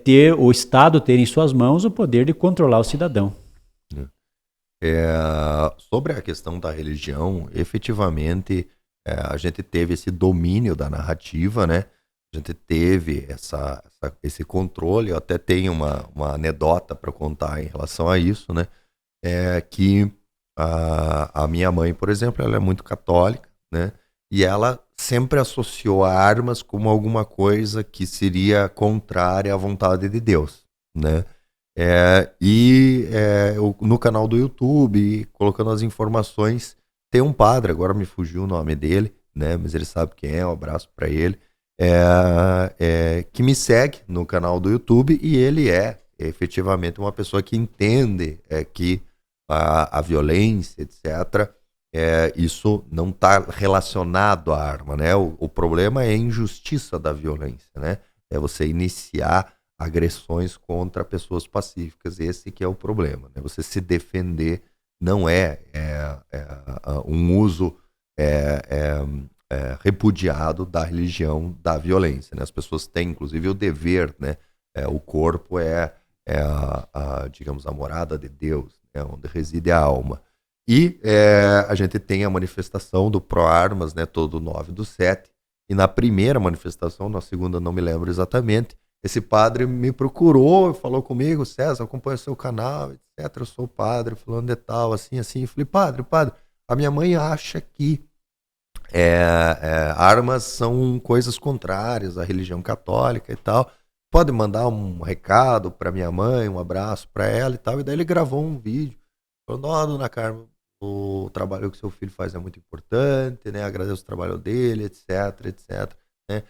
Speaker 4: ter o Estado ter em suas mãos o poder de controlar o cidadão.
Speaker 2: Sobre a questão da religião, efetivamente, a gente teve esse domínio da narrativa, né? A gente teve esse controle. Eu até tenho uma anedota para contar em relação a isso, né? Que a minha mãe, por exemplo, ela é muito católica, né? E ela sempre associou armas como alguma coisa que seria contrária à vontade de Deus, né? No canal do YouTube, colocando as informações, tem um padre, agora me fugiu o nome dele, né? Mas ele sabe quem é, um abraço para ele, que me segue no canal do YouTube, e ele é efetivamente uma pessoa que entende que a violência, etc., isso não está relacionado à arma, né? O problema é a injustiça da violência, né? É você iniciar agressões contra pessoas pacíficas. Esse que é o problema, né? Você se defender não um uso repudiado da religião da violência, né? As pessoas têm, inclusive, o dever, né? O corpo digamos, a morada de Deus, né? Onde reside a alma. E a gente tem a manifestação do Proarmas, né, todo 9/7, e na primeira manifestação, na segunda não me lembro exatamente, esse padre me procurou, falou comigo: César, acompanha o seu canal, etc, eu sou padre, falando de tal, assim, assim. Eu falei: padre, a minha mãe acha que armas são coisas contrárias à religião católica e tal, pode mandar um recado para minha mãe, um abraço para ela e tal. E daí ele gravou um vídeo, falando: dona Carmen, o trabalho que seu filho faz é muito importante, né? Agradeço o trabalho dele, etc, né?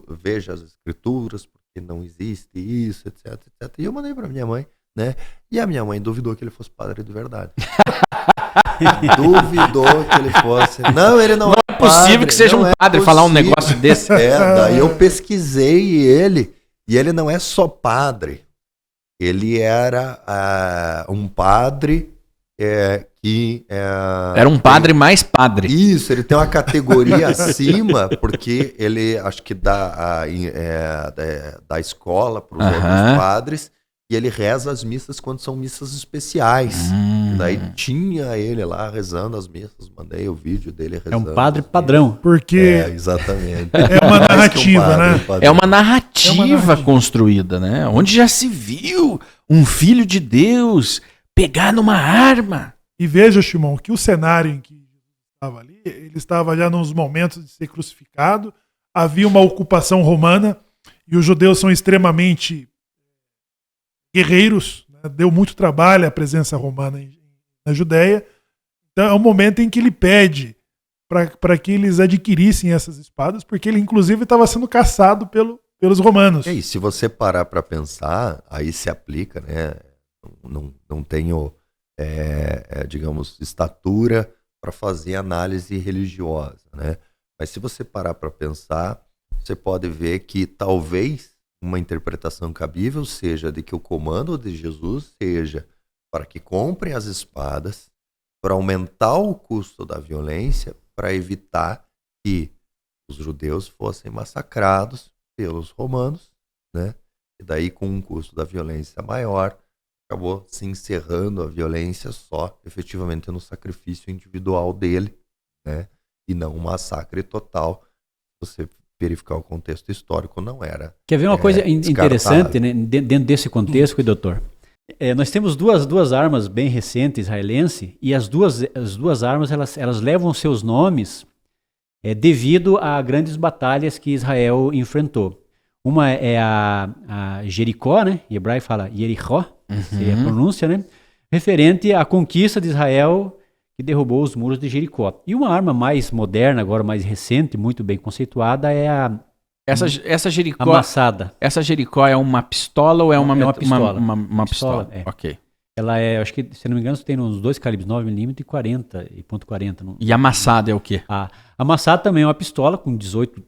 Speaker 2: Veja as escrituras, porque não existe isso, etc. E eu mandei para minha mãe, né? E a minha mãe duvidou que ele fosse padre de verdade. Duvidou que ele fosse. Não, ele não é
Speaker 1: possível
Speaker 2: padre,
Speaker 1: que seja um padre falar um negócio desse.
Speaker 2: Daí eu pesquisei ele, e ele não é só padre. Ele era um padre que...
Speaker 1: Era um padre mais padre.
Speaker 2: Isso, ele tem uma categoria acima, porque ele, acho que dá escola para os outros padres, e ele reza as missas quando são missas especiais. Daí tinha ele lá rezando as missas, mandei o vídeo dele rezando.
Speaker 4: É um padre padrão.
Speaker 3: Porque
Speaker 2: exatamente.
Speaker 3: É uma narrativa, né?
Speaker 1: É uma narrativa construída, né? Onde já se viu um filho de Deus pegar numa arma.
Speaker 3: E veja, Shimon, que o cenário em que estava ali, ele estava já nos momentos de ser crucificado, havia uma ocupação romana, e os judeus são extremamente guerreiros, né? Deu muito trabalho a presença romana na Judéia. Então é um momento em que ele pede para que eles adquirissem essas espadas, porque ele inclusive estava sendo caçado pelos romanos.
Speaker 2: E se você parar para pensar, aí se aplica, né? Não tenho, digamos, estatura para fazer análise religiosa, né? Mas se você parar para pensar, você pode ver que talvez uma interpretação cabível seja de que o comando de Jesus seja para que comprem as espadas, para aumentar o custo da violência, para evitar que os judeus fossem massacrados pelos romanos, né? E daí, com um custo da violência maior, acabou se encerrando a violência só efetivamente no sacrifício individual dele, né? E não um massacre total. Você verificar o contexto histórico, não era.
Speaker 4: Quer ver uma coisa interessante, né? Dentro desse contexto, doutor? Nós temos duas armas bem recentes israelenses, e as duas armas elas levam seus nomes devido a grandes batalhas que Israel enfrentou. Uma é a Jericó, né? Em hebraico fala Jerichó, seria a pronúncia, né? Referente à conquista de Israel que derrubou os muros de Jericó. E uma arma mais moderna, agora mais recente, muito bem conceituada, é
Speaker 1: Essa Jericó.
Speaker 4: Amassada.
Speaker 1: Essa Jericó é uma pistola ou é uma
Speaker 4: pistola?
Speaker 1: Uma pistola.
Speaker 4: Ok. Ela acho que, se não me engano, tem uns 2 calibres 9mm e 40 e .40.
Speaker 1: E amassada é o quê?
Speaker 4: A amassada também é uma pistola com 18,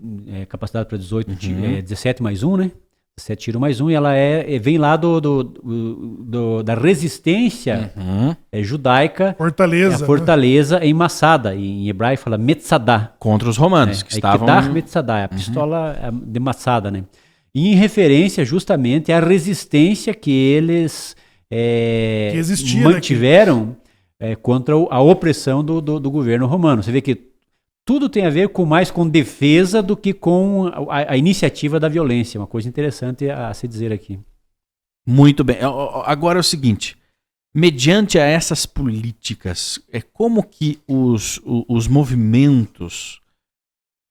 Speaker 4: capacidade para 18, 17 mais 1, né? 17 tiro mais 1, e ela vem lá da resistência judaica.
Speaker 3: Fortaleza.
Speaker 4: A fortaleza em Massada, em hebraico fala Metzadá.
Speaker 1: Contra os romanos, que estavam...
Speaker 4: Metzadá, a pistola de Massada, né? E em referência justamente à resistência que eles mantiveram contra a opressão do governo romano. Você vê que tudo tem a ver mais com defesa do que com a iniciativa da violência. Uma coisa interessante a se dizer aqui.
Speaker 1: Muito bem. Agora é o seguinte, mediante a essas políticas, como que os movimentos,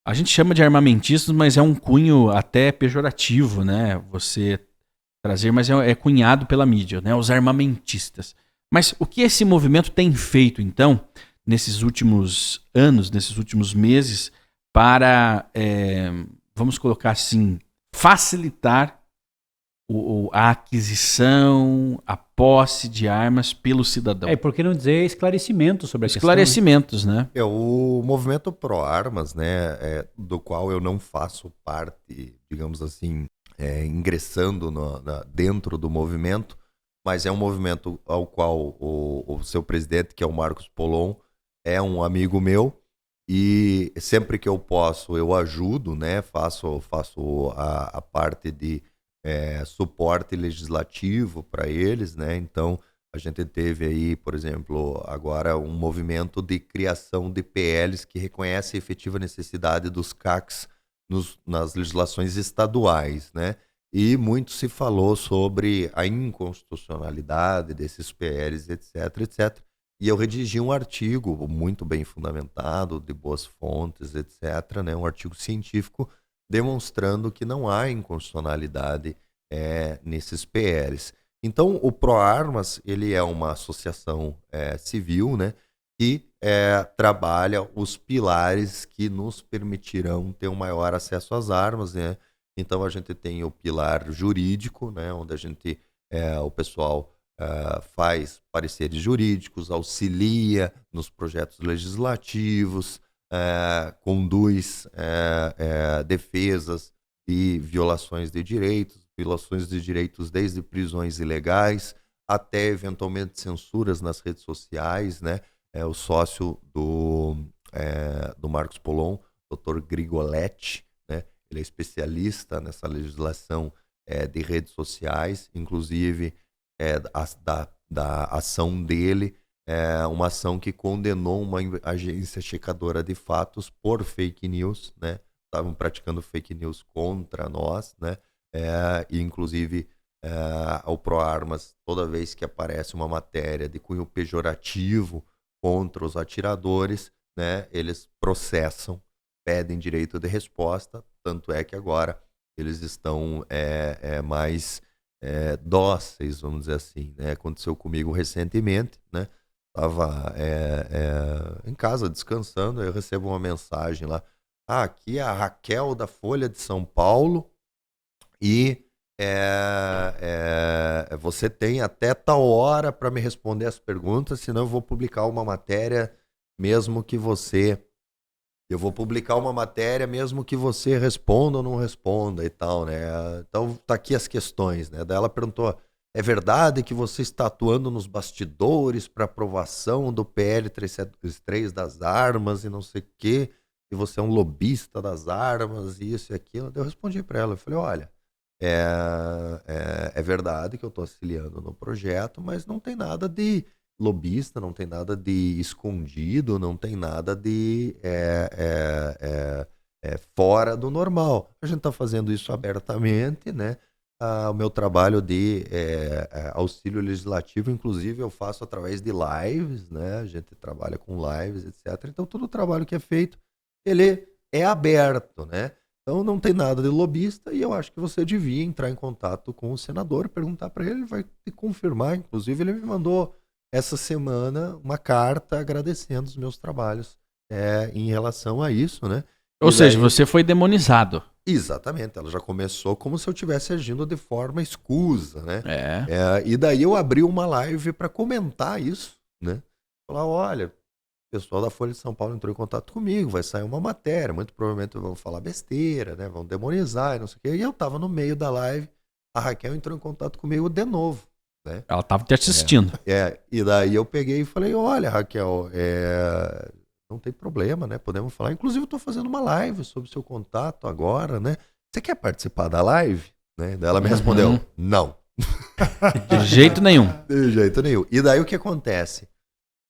Speaker 1: a gente chama de armamentistas, mas é um cunho até pejorativo, né? Você trazer, mas é cunhado pela mídia, né? Os armamentistas. Mas o que esse movimento tem feito, então, nesses últimos anos, nesses últimos meses, para, vamos colocar assim, facilitar a aquisição, a posse de armas pelo cidadão?
Speaker 4: E por que não dizer esclarecimento sobre a questão?
Speaker 1: Esclarecimentos, né?
Speaker 2: O movimento pró-armas, né, do qual eu não faço parte, digamos assim, ingressando dentro do movimento, mas é um movimento ao qual o seu presidente, que é o Marcos Polon, é um amigo meu, e sempre que eu posso eu ajudo, né? Faço a parte de suporte legislativo para eles, né? Então a gente teve aí, por exemplo, agora um movimento de criação de PLs que reconhece a efetiva necessidade dos CACs nas legislações estaduais, né? E muito se falou sobre a inconstitucionalidade desses PLs, etc, etc. E eu redigi um artigo muito bem fundamentado, de boas fontes, etc., né? Um artigo científico demonstrando que não há inconstitucionalidade nesses PLs. Então, o Pró-Armas, ele é uma associação civil, né? Que trabalha os pilares que nos permitirão ter um maior acesso às armas, né? Então, a gente tem o pilar jurídico, né? Onde a gente, o pessoal... faz pareceres jurídicos, auxilia nos projetos legislativos, conduz defesas de violações de direitos desde prisões ilegais até eventualmente censuras nas redes sociais, né? O sócio do Marcos Polon, Dr. Grigoletti, né? Ele é especialista nessa legislação de redes sociais, inclusive da ação dele, uma ação que condenou uma agência checadora de fatos por fake news, né? Estavam praticando fake news contra nós, né? E inclusive o Pró-Armas, toda vez que aparece uma matéria de cunho pejorativo contra os atiradores, né? Eles processam, pedem direito de resposta, tanto é que agora eles estão mais dóceis, vamos dizer assim, né? Aconteceu comigo recentemente, né? Estava em casa descansando, eu recebo uma mensagem lá, aqui é a Raquel da Folha de São Paulo e você tem até tal hora para me responder as perguntas, senão eu vou publicar uma matéria mesmo que você responda ou não responda e tal, né? Então tá aqui as questões, né? Daí ela perguntou, é verdade que você está atuando nos bastidores para aprovação do PL 373 das armas e não sei o quê, que você é um lobista das armas, isso e aquilo. Eu respondi para ela, eu falei, olha, é verdade que eu estou auxiliando no projeto, mas não tem nada de lobista, não tem nada de escondido, não tem nada de fora do normal. A gente está fazendo isso abertamente, né? O meu trabalho de auxílio legislativo, inclusive, eu faço através de lives, né? A gente trabalha com lives, etc. Então, todo o trabalho que é feito, ele é aberto, né? Então, não tem nada de lobista e eu acho que você devia entrar em contato com o senador, perguntar para ele, ele vai te confirmar. Inclusive, ele me mandou essa semana uma carta agradecendo os meus trabalhos em relação a isso, né?
Speaker 1: Ou seja, você foi demonizado.
Speaker 2: Exatamente, ela já começou como se eu estivesse agindo de forma escusa, né? E daí eu abri uma live para comentar isso, né? Falar, olha, o pessoal da Folha de São Paulo entrou em contato comigo, vai sair uma matéria, muito provavelmente vão falar besteira, né? Vão demonizar e não sei o quê. E eu tava no meio da live, a Raquel entrou em contato comigo de novo, né?
Speaker 1: Ela tava te assistindo.
Speaker 2: E daí eu peguei e falei, olha, Raquel, não tem problema, né? Podemos falar. Inclusive, eu estou fazendo uma live sobre o seu contato agora, né? Você quer participar da live? Né? Daí ela me respondeu, não.
Speaker 1: De jeito nenhum.
Speaker 2: De jeito nenhum. E daí o que acontece?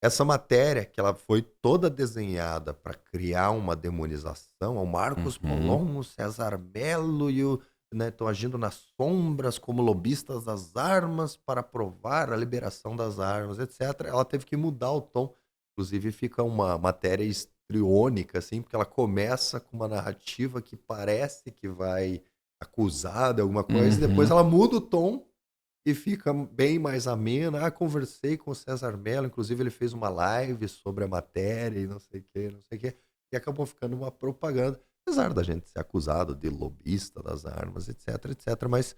Speaker 2: Essa matéria, que ela foi toda desenhada para criar uma demonização, o Marcos Polon, o César Mello e o... estão agindo nas sombras como lobistas das armas para provar a liberação das armas, etc. Ela teve que mudar o tom. Inclusive fica uma matéria histriônica, assim, porque ela começa com uma narrativa que parece que vai acusar de alguma coisa, e depois ela muda o tom e fica bem mais amena. Conversei com o César Mello, inclusive ele fez uma live sobre a matéria e não sei o que, e acabou ficando uma propaganda, apesar da gente ser acusado de lobista das armas, etc, mas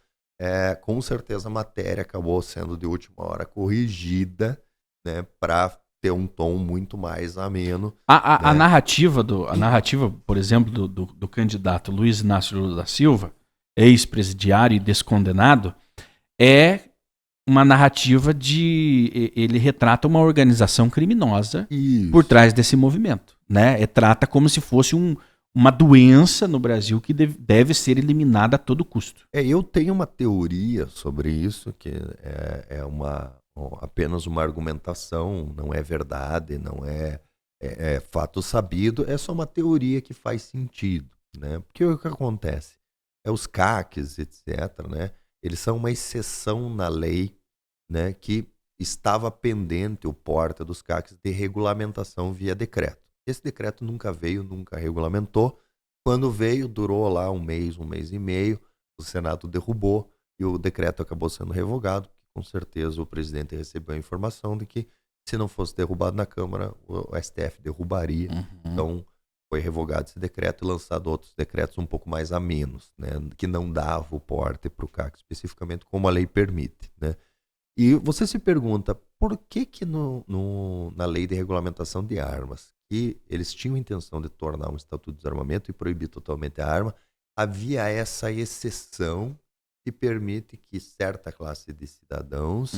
Speaker 2: com certeza a matéria acabou sendo de última hora corrigida, né, para ter um tom muito mais ameno.
Speaker 1: A narrativa, por exemplo, do candidato Luiz Inácio Lula da Silva, ex-presidiário e descondenado, é uma narrativa ele retrata uma organização criminosa por trás desse movimento, né? Trata como se fosse uma doença no Brasil que deve ser eliminada a todo custo.
Speaker 2: Eu tenho uma teoria sobre isso, que apenas uma argumentação, não é verdade, não é fato sabido, é só uma teoria que faz sentido, né? Porque o que acontece? Os CACs, etc., né? Eles são uma exceção na lei, né? Que estava pendente o porte dos CACs de regulamentação via decreto. Esse decreto nunca veio, nunca regulamentou. Quando veio, durou lá um mês e meio, o Senado derrubou e o decreto acabou sendo revogado. Com certeza o presidente recebeu a informação de que, se não fosse derrubado na Câmara, o STF derrubaria. Então, foi revogado esse decreto e lançado outros decretos um pouco mais amenos, né, que não dava o porte para o CAC especificamente, como a lei permite, né? E você se pergunta, por que na lei de regulamentação de armas, que eles tinham a intenção de tornar um estatuto de desarmamento e proibir totalmente a arma, havia essa exceção que permite que certa classe de cidadãos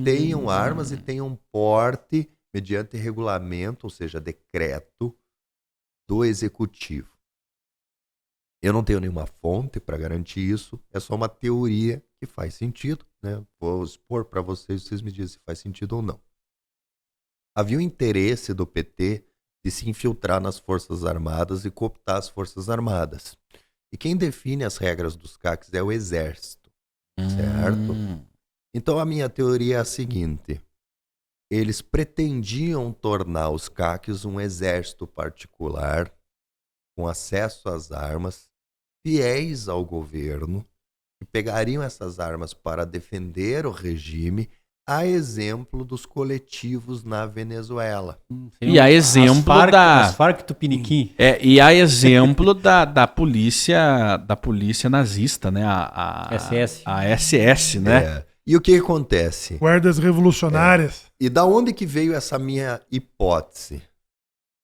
Speaker 2: tenham armas e tenham porte mediante regulamento, ou seja, decreto do executivo. Eu não tenho nenhuma fonte para garantir isso, é só uma teoria que faz sentido, né? Vou expor para vocês me dizem se faz sentido ou não. Havia um interesse do PT de se infiltrar nas Forças Armadas e cooptar as Forças Armadas. E quem define as regras dos CACs é o Exército, certo? Então a minha teoria é a seguinte: eles pretendiam tornar os CACs um exército particular, com acesso às armas, fiéis ao governo, que pegariam essas armas para defender o regime, a exemplo dos coletivos na Venezuela.
Speaker 1: E a exemplo
Speaker 4: as Farc Tupiniquim.
Speaker 1: E a exemplo da polícia nazista, né? A SS, né?
Speaker 2: E o que acontece?
Speaker 3: Guardas revolucionárias.
Speaker 2: E da onde que veio essa minha hipótese?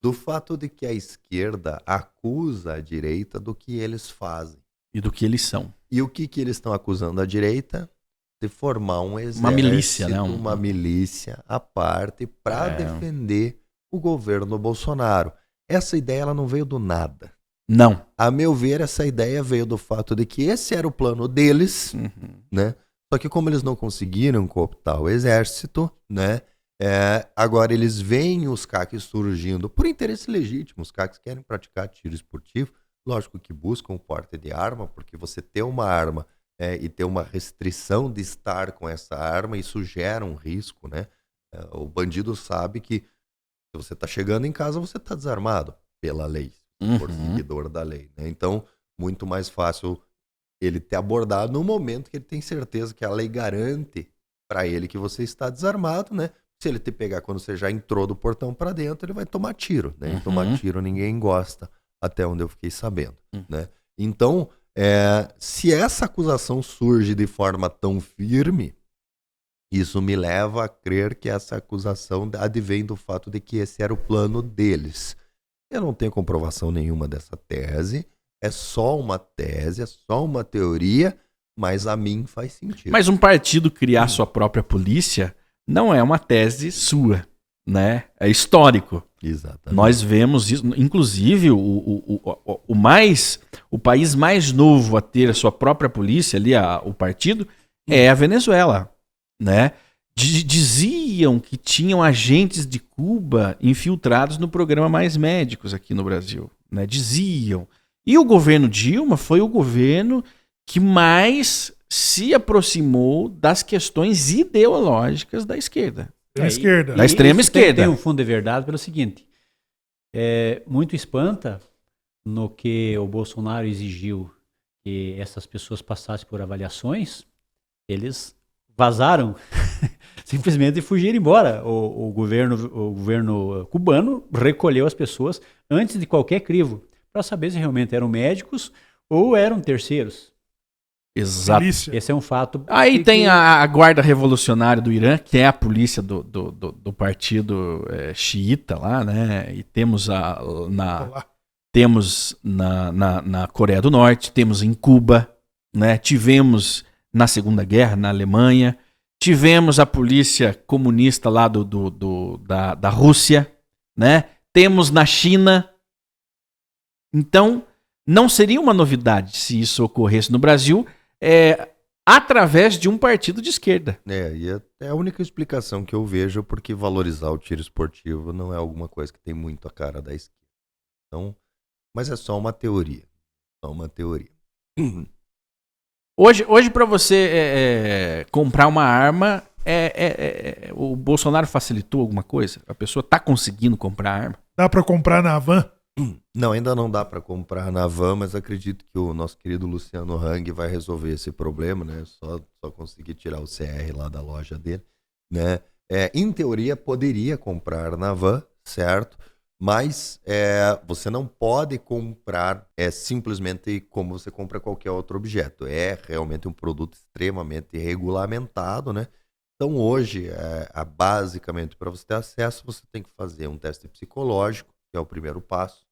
Speaker 2: Do fato de que a esquerda acusa a direita do que eles fazem.
Speaker 1: E do que eles são.
Speaker 2: E o que eles estão acusando a direita? De formar um exército,
Speaker 1: uma milícia, né?
Speaker 2: Uma milícia à parte para defender o governo Bolsonaro. essa ideia ela não veio do nada.
Speaker 1: Não.
Speaker 2: A meu ver, essa ideia veio do fato de que esse era o plano deles, né? Só que como eles não conseguiram cooptar o exército, né? Agora eles veem os CACs surgindo por interesse legítimo. Os CACs querem praticar tiro esportivo, lógico que buscam o porte de arma, porque você ter uma arma e ter uma restrição de estar com essa arma, isso gera um risco, né? O bandido sabe que se você está chegando em casa, você está desarmado pela lei, por seguidor da lei, né? Então, muito mais fácil ele ter abordado no momento que ele tem certeza que a lei garante para ele que você está desarmado, né? Se ele te pegar quando você já entrou do portão para dentro, ele vai tomar tiro, né? E tomar tiro ninguém gosta, até onde eu fiquei sabendo, né? Então, se essa acusação surge de forma tão firme, isso me leva a crer que essa acusação advém do fato de que esse era o plano deles. Eu não tenho comprovação nenhuma dessa tese, é só uma tese, é só uma teoria, mas a mim faz sentido.
Speaker 1: Mas um partido criar sua própria polícia não é uma tese sua, né? É histórico.
Speaker 2: Exatamente.
Speaker 1: Nós vemos isso, inclusive o país mais novo a ter a sua própria polícia ali, o partido, é a Venezuela, né? Diziam que tinham agentes de Cuba infiltrados no programa Mais Médicos aqui no Brasil, né? Diziam. E o governo Dilma foi o governo que mais se aproximou das questões ideológicas da esquerda.
Speaker 3: Da esquerda.
Speaker 1: Da extrema esquerda.
Speaker 4: Tem um fundo de verdade pelo seguinte, muito espanta no que o Bolsonaro exigiu que essas pessoas passassem por avaliações, eles vazaram, simplesmente fugiram embora. O governo cubano recolheu as pessoas antes de qualquer crivo, para saber se realmente eram médicos ou eram terceiros.
Speaker 1: Exato.
Speaker 3: Milícia.
Speaker 4: Esse é um fato.
Speaker 1: Aí tem a Guarda Revolucionária do Irã, que é a polícia do partido xiita lá, né? E temos na Coreia do Norte, temos em Cuba, né? Tivemos na Segunda Guerra, na Alemanha, tivemos a polícia comunista lá da Rússia, né? Temos na China. Então, não seria uma novidade se isso ocorresse no Brasil, através de um partido de esquerda.
Speaker 2: E é a única explicação que eu vejo porque valorizar o tiro esportivo não é alguma coisa que tem muito a cara da esquerda. Então, mas é só uma teoria. Só uma teoria.
Speaker 1: Hoje para você comprar uma arma, o Bolsonaro facilitou alguma coisa? A pessoa está conseguindo comprar arma?
Speaker 3: Dá para comprar na Havan?
Speaker 2: Não, ainda não dá para comprar na van, mas acredito que o nosso querido Luciano Hang vai resolver esse problema, né? Só conseguir tirar o CR lá da loja dele, né? Em teoria, poderia comprar na van, certo? Mas você não pode comprar simplesmente como você compra qualquer outro objeto. É realmente um produto extremamente regulamentado, né? Então hoje, basicamente, para você ter acesso, você tem que fazer um teste psicológico, que é o primeiro passo.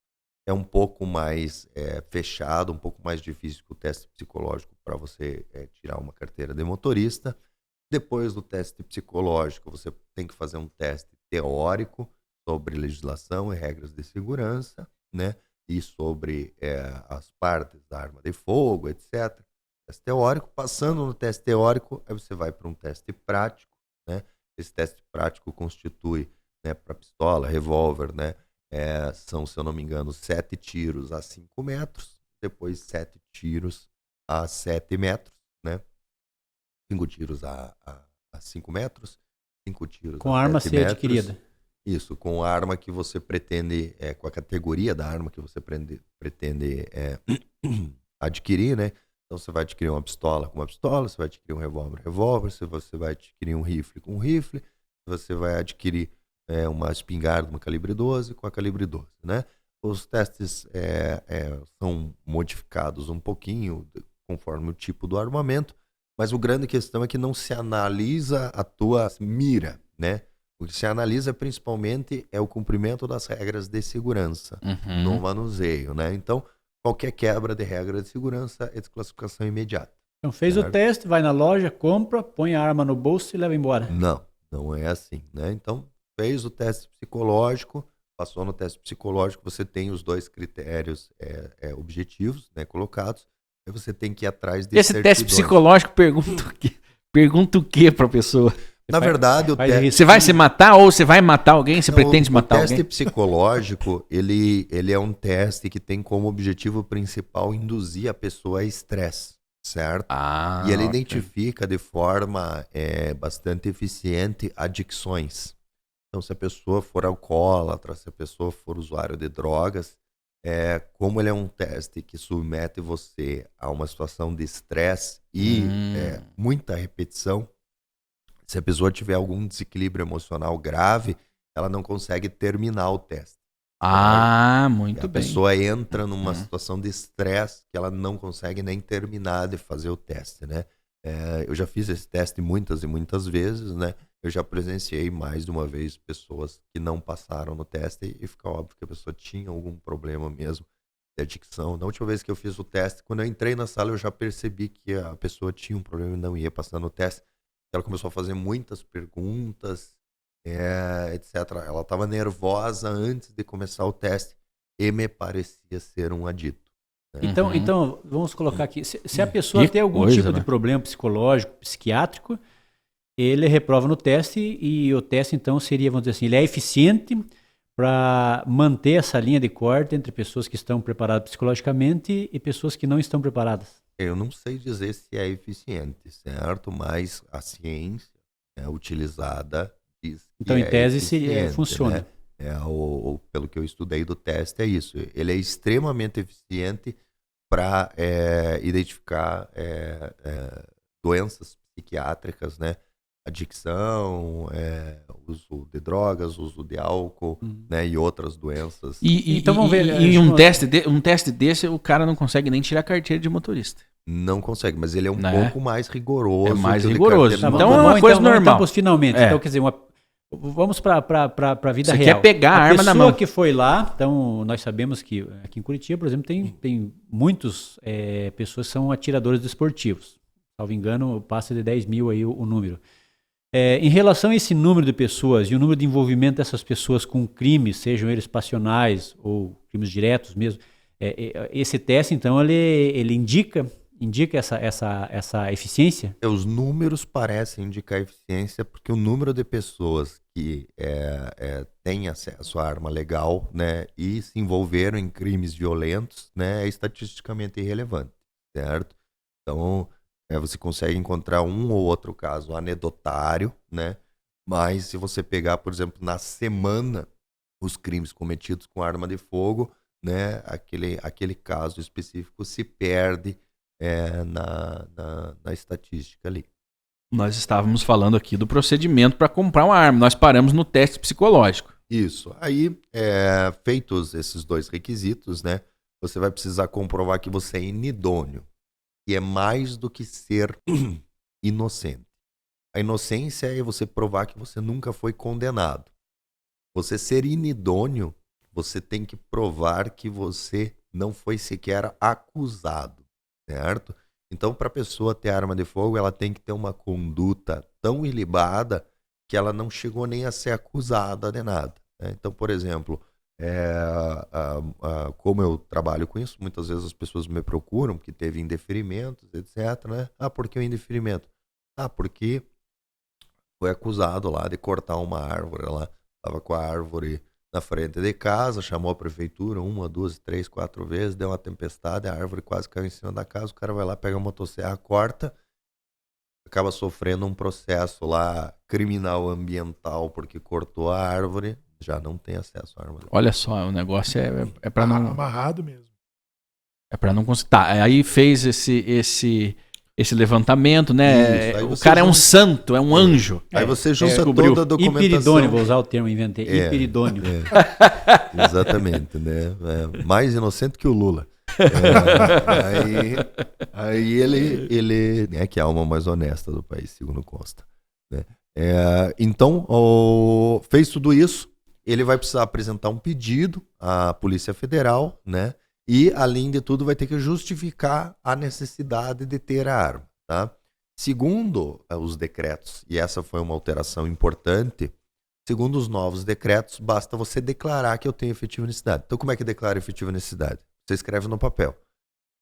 Speaker 2: É um pouco mais fechado, um pouco mais difícil que o teste psicológico para você tirar uma carteira de motorista. Depois do teste psicológico, você tem que fazer um teste teórico sobre legislação e regras de segurança, né? E sobre as partes da arma de fogo, etc. Teste teórico. Passando no teste teórico, aí você vai para um teste prático, né? Esse teste prático constitui, né, para pistola, revólver, né? São, se eu não me engano, 7 tiros a 5 metros, depois 7 tiros a 7 metros, né? 5 tiros a 5 metros, 5 tiros
Speaker 4: com
Speaker 2: a
Speaker 4: a arma
Speaker 2: 7
Speaker 4: ser
Speaker 2: metros.
Speaker 4: adquirida.
Speaker 2: Isso, com a arma que você pretende, com a categoria da arma que você pretende adquirir, né? Então você vai adquirir uma pistola com uma pistola, você vai adquirir um revólver, se você vai adquirir um rifle com um rifle, você vai adquirir uma espingarda, uma calibre 12 com a calibre 12, né? Os testes são modificados um pouquinho conforme o tipo do armamento, mas o grande questão é que não se analisa a tua mira, né? O que se analisa principalmente é o cumprimento das regras de segurança no manuseio, né? Então, qualquer quebra de regra de segurança é desclassificação imediata.
Speaker 4: Então fez o teste, vai na loja, compra, põe a arma no bolso e leva embora.
Speaker 2: Não é assim, né? Então, fez o teste psicológico, Passou no teste psicológico, você tem os 2 critérios objetivos, né, colocados. Aí você tem que ir atrás de
Speaker 1: Esse teste
Speaker 2: certidões.
Speaker 1: psicológico pergunta o quê? Pergunta o quê pra pessoa?
Speaker 2: Na verdade, o teste...
Speaker 1: Você vai se matar ou você vai matar alguém? Você pretende matar alguém?
Speaker 2: O teste psicológico, ele é um teste que tem como objetivo principal induzir a pessoa a estresse, certo? E ele identifica de forma bastante eficiente adicções. Então, se a pessoa for alcoólatra, se a pessoa for usuário de drogas, como ele é um teste que submete você a uma situação de estresse e muita repetição, se a pessoa tiver algum desequilíbrio emocional grave, ela não consegue terminar o teste.
Speaker 1: Muito bem.
Speaker 2: A pessoa entra numa situação de estresse que ela não consegue nem terminar de fazer o teste, né? Eu já fiz esse teste muitas e muitas vezes, né? Eu já presenciei mais de uma vez pessoas que não passaram no teste e fica óbvio que a pessoa tinha algum problema mesmo de adicção. Na última vez que eu fiz o teste, quando eu entrei na sala, eu já percebi que a pessoa tinha um problema e não ia passar no teste. Ela começou a fazer muitas perguntas, etc. Ela estava nervosa antes de começar o teste e me parecia ser um adito.
Speaker 4: Então, vamos colocar aqui. Se a pessoa tem algum tipo de problema psicológico, psiquiátrico, ele reprova no teste e o teste, então, seria, vamos dizer assim, ele é eficiente para manter essa linha de corte entre pessoas que estão preparadas psicologicamente e pessoas que não estão preparadas.
Speaker 2: Eu não sei dizer se é eficiente, certo? Mas a ciência utilizada diz que
Speaker 4: então, em tese, funciona.
Speaker 2: Né? Pelo que eu estudei do teste, é isso. Ele é extremamente eficiente para identificar doenças psiquiátricas, né? Adicção, uso de drogas, uso de álcool, né? E outras doenças.
Speaker 1: Então vamos ver. E um teste desse, o cara não consegue nem tirar a carteira de motorista.
Speaker 2: Não consegue, mas ele é um pouco mais rigoroso.
Speaker 1: É mais rigoroso. Então é uma coisa normal.
Speaker 4: Então, finalmente. Então, quer dizer, vamos para a vida real.
Speaker 1: Você quer pegar a arma na mão.
Speaker 4: A pessoa que foi lá, então nós sabemos que aqui em Curitiba, por exemplo, tem muitas pessoas que são atiradores desportivos. Salvo engano, passa de 10 mil aí o número. Em relação a esse número de pessoas e o número de envolvimento dessas pessoas com crimes, sejam eles passionais ou crimes diretos mesmo, esse teste, então, ele indica essa eficiência?
Speaker 2: Os números parecem indicar eficiência porque o número de pessoas que têm acesso à arma legal, né, e se envolveram em crimes violentos, né, é estatisticamente irrelevante, certo? Então, você consegue encontrar um ou outro caso anedotário, né? Mas se você pegar, por exemplo, na semana, os crimes cometidos com arma de fogo, né, aquele caso específico se perde na estatística ali.
Speaker 1: Nós estávamos falando aqui do procedimento para comprar uma arma. Nós paramos no teste psicológico.
Speaker 2: Isso. Aí, feitos esses 2 requisitos, né, você vai precisar comprovar que você é inidôneo. E é mais do que ser inocente. A inocência é você provar que você nunca foi condenado. Você ser inidôneo, você tem que provar que você não foi sequer acusado, certo? Então, para a pessoa ter arma de fogo, ela tem que ter uma conduta tão ilibada que ela não chegou nem a ser acusada de nada, né? Então, por exemplo, como eu trabalho com isso, muitas vezes as pessoas me procuram porque teve indeferimentos, etc, né? Por que o indeferimento? Porque foi acusado lá de cortar uma árvore lá, estava com a árvore na frente de casa, chamou a prefeitura 1, 2, 3, 4 vezes, deu uma tempestade, a árvore quase caiu em cima da casa, o cara vai lá, pega a motosserra, corta, acaba sofrendo um processo lá criminal ambiental porque cortou a árvore, já não tem acesso à arma.
Speaker 1: Olha só, o negócio é para não...
Speaker 3: Amarrado mesmo.
Speaker 1: É para não conseguir... Tá, aí fez esse levantamento, né?
Speaker 2: Isso,
Speaker 1: o cara é um santo, é um anjo.
Speaker 2: Aí você junta toda a documentação.
Speaker 4: Hiperidônio, vou usar o termo, inventei. Hiperidônio.
Speaker 2: Exatamente, né? Mais inocente que o Lula. Aí ele né, que é a alma mais honesta do país, segundo consta, né? Então, fez tudo isso, ele vai precisar apresentar um pedido à Polícia Federal, né? E, além de tudo, vai ter que justificar a necessidade de ter a arma, tá? Segundo os decretos, e essa foi uma alteração importante, Segundo os novos decretos, basta você declarar que eu tenho efetiva necessidade. Então, como é que declara efetiva necessidade? Você escreve no papel.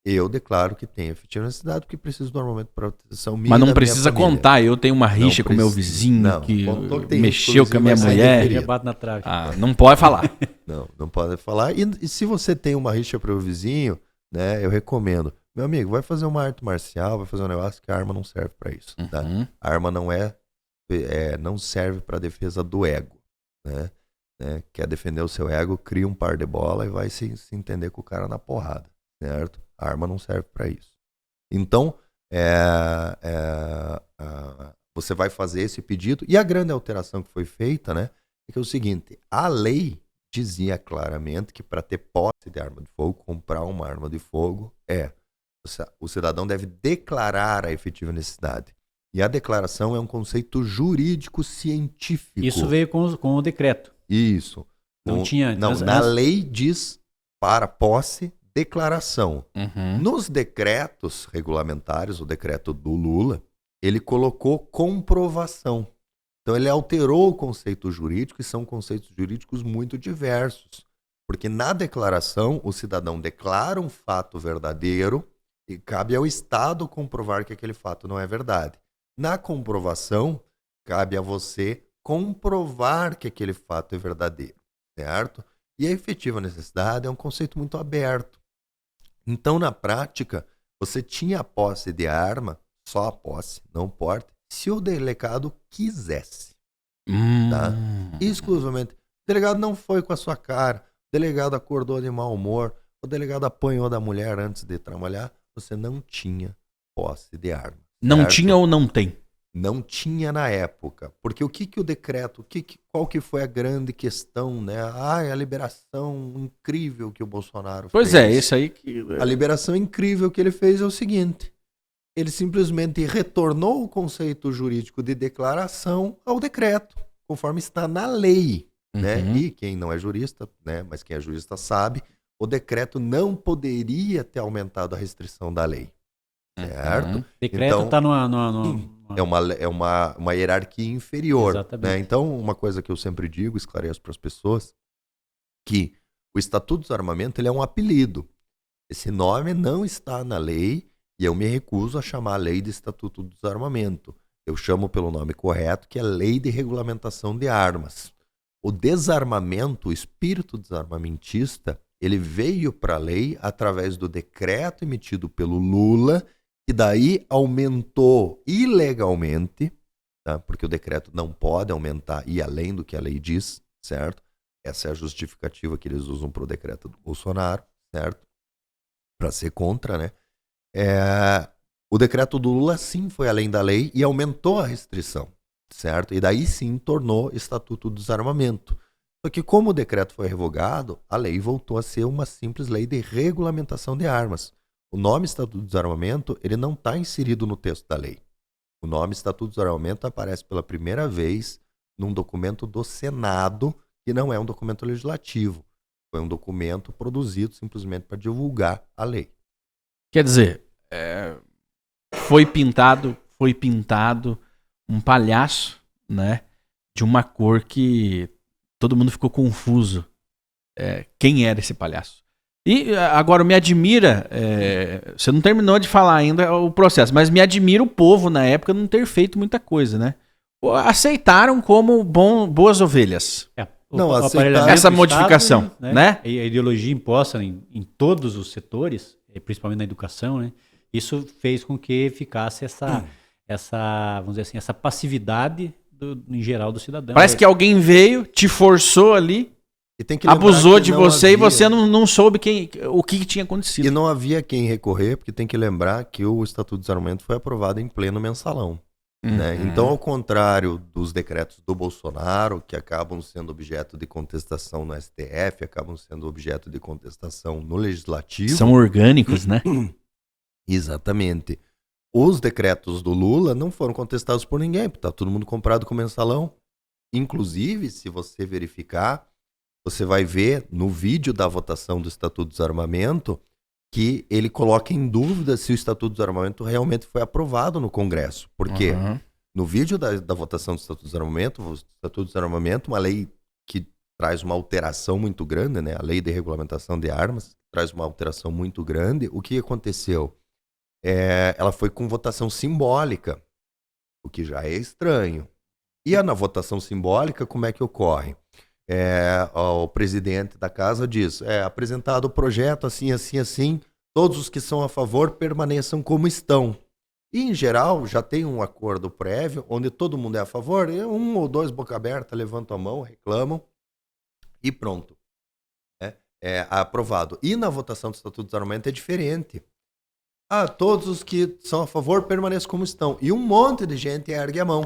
Speaker 2: Eu declaro que tenho efetiva necessidade porque preciso do armamento para proteção minha.
Speaker 1: Mas não
Speaker 2: da
Speaker 1: precisa
Speaker 2: minha família.
Speaker 1: contar, eu tenho uma rixa
Speaker 2: Não
Speaker 1: com meu
Speaker 2: precisa.
Speaker 1: vizinho
Speaker 2: Não,
Speaker 1: que
Speaker 2: contou que tem
Speaker 1: mexeu com a minha
Speaker 2: risco, vai ser
Speaker 1: mulher.
Speaker 2: referido.
Speaker 4: Já bate na trave.
Speaker 1: Não pode falar.
Speaker 2: Não pode falar. E se você tem uma rixa para o vizinho, né, eu recomendo. Meu amigo, vai fazer uma arte marcial, vai fazer um negócio que a arma não serve para isso. Tá?
Speaker 1: Uhum.
Speaker 2: A arma não serve para defesa do ego. Né? Quer defender o seu ego, cria um par de bola e vai se entender com o cara na porrada. Certo? A arma não serve para isso. Então, você vai fazer esse pedido. E a grande alteração que foi feita, né, é que é o seguinte: a lei dizia claramente que para ter posse de arma de fogo, comprar uma arma de fogo, o cidadão deve declarar a efetiva necessidade. E a declaração é um conceito jurídico-científico.
Speaker 4: Isso veio com o decreto.
Speaker 2: Isso.
Speaker 4: Não tinha...
Speaker 2: Na lei diz para posse, declaração.
Speaker 1: Uhum.
Speaker 2: Nos decretos regulamentares, o decreto do Lula, ele colocou comprovação. Então ele alterou o conceito jurídico, e são conceitos jurídicos muito diversos. Porque na declaração, o cidadão declara um fato verdadeiro e cabe ao Estado comprovar que aquele fato não é verdade. Na comprovação, cabe a você comprovar que aquele fato é verdadeiro, certo? E a efetiva necessidade é um conceito muito aberto. Então, na prática, você tinha a posse de arma, só a posse, não porte, se o delegado quisesse. Tá? Exclusivamente. O delegado não foi com a sua cara, o delegado acordou de mau humor, o delegado apanhou da mulher antes de trabalhar, você não tinha posse de arma.
Speaker 1: Não
Speaker 2: certo?
Speaker 1: tinha ou não tem?
Speaker 2: Não tinha na época. Porque o que o decreto, qual que foi a grande questão, né? A liberação incrível que o Bolsonaro fez.
Speaker 1: Pois é, isso aí que...
Speaker 2: A liberação incrível que ele fez é o seguinte: ele simplesmente retornou o conceito jurídico de declaração ao decreto, conforme está na lei. Né? E quem não é jurista, né? Mas quem é jurista sabe, o decreto não poderia ter aumentado a restrição da lei. Certo?
Speaker 4: O decreto
Speaker 2: Então,
Speaker 4: está
Speaker 2: é uma hierarquia inferior.
Speaker 4: Exatamente.
Speaker 2: Né? Então, uma coisa que eu sempre digo, esclareço para as pessoas, que o Estatuto do Desarmamento ele é um apelido. Esse nome não está na lei e eu me recuso a chamar a lei de Estatuto do Desarmamento. Eu chamo pelo nome correto, que é Lei de Regulamentação de Armas. O desarmamento, o espírito desarmamentista, ele veio para a lei através do decreto emitido pelo Lula, que daí aumentou ilegalmente, tá? Porque o decreto não pode aumentar e além do que a lei diz, certo? Essa é a justificativa que eles usam para o decreto do Bolsonaro, certo? Para ser contra, né? O decreto do Lula sim foi além da lei e aumentou a restrição, certo? E daí sim tornou Estatuto do Desarmamento. Só que como o decreto foi revogado, a lei voltou a ser uma simples lei de regulamentação de armas. O nome Estatuto do Desarmamento, ele não está inserido no texto da lei. O nome Estatuto do Desarmamento aparece pela primeira vez num documento do Senado, que não é um documento legislativo. Foi um documento produzido simplesmente para divulgar a lei.
Speaker 1: Quer dizer, foi pintado um palhaço, né, de uma cor que todo mundo ficou confuso. Quem era esse palhaço? E agora me admira, você não terminou de falar ainda o processo, mas me admira o povo na época não ter feito muita coisa, né? Aceitaram como boas ovelhas.
Speaker 2: Não,
Speaker 1: essa modificação,
Speaker 4: Estado,
Speaker 1: né?
Speaker 4: A ideologia imposta em todos os setores, principalmente na educação, né? Isso fez com que ficasse essa, vamos dizer assim, essa passividade em geral do cidadão.
Speaker 1: Parece que alguém veio, te forçou ali, abusou de você e você não soube o que tinha acontecido.
Speaker 2: E não havia quem recorrer, porque tem que lembrar que o Estatuto do Desarmamento foi aprovado em pleno mensalão. Né? Então, ao contrário dos decretos do Bolsonaro, que acabam sendo objeto de contestação no STF, acabam sendo objeto de contestação no Legislativo.
Speaker 1: São orgânicos, né?
Speaker 2: Exatamente. Os decretos do Lula não foram contestados por ninguém, porque está todo mundo comprado com mensalão. Inclusive, se você verificar, você vai ver no vídeo da votação do Estatuto do Desarmamento que ele coloca em dúvida se o Estatuto do Desarmamento realmente foi aprovado no Congresso. Por quê? No vídeo da votação do Estatuto do Desarmamento, o Estatuto do Desarmamento, uma lei que traz uma alteração muito grande, né? A lei de regulamentação de armas traz uma alteração muito grande. O que aconteceu? Ela foi com votação simbólica, o que já é estranho. E na votação simbólica, como é que ocorre? O presidente da casa diz, apresentado o projeto assim, assim, assim, todos os que são a favor permaneçam como estão. E, em geral, já tem um acordo prévio, onde todo mundo é a favor, e um ou dois boca aberta levantam a mão, reclamam, e pronto. É aprovado. E na votação do Estatuto do Desarmamento é diferente. Todos os que são a favor permaneçam como estão. E um monte de gente ergue a mão.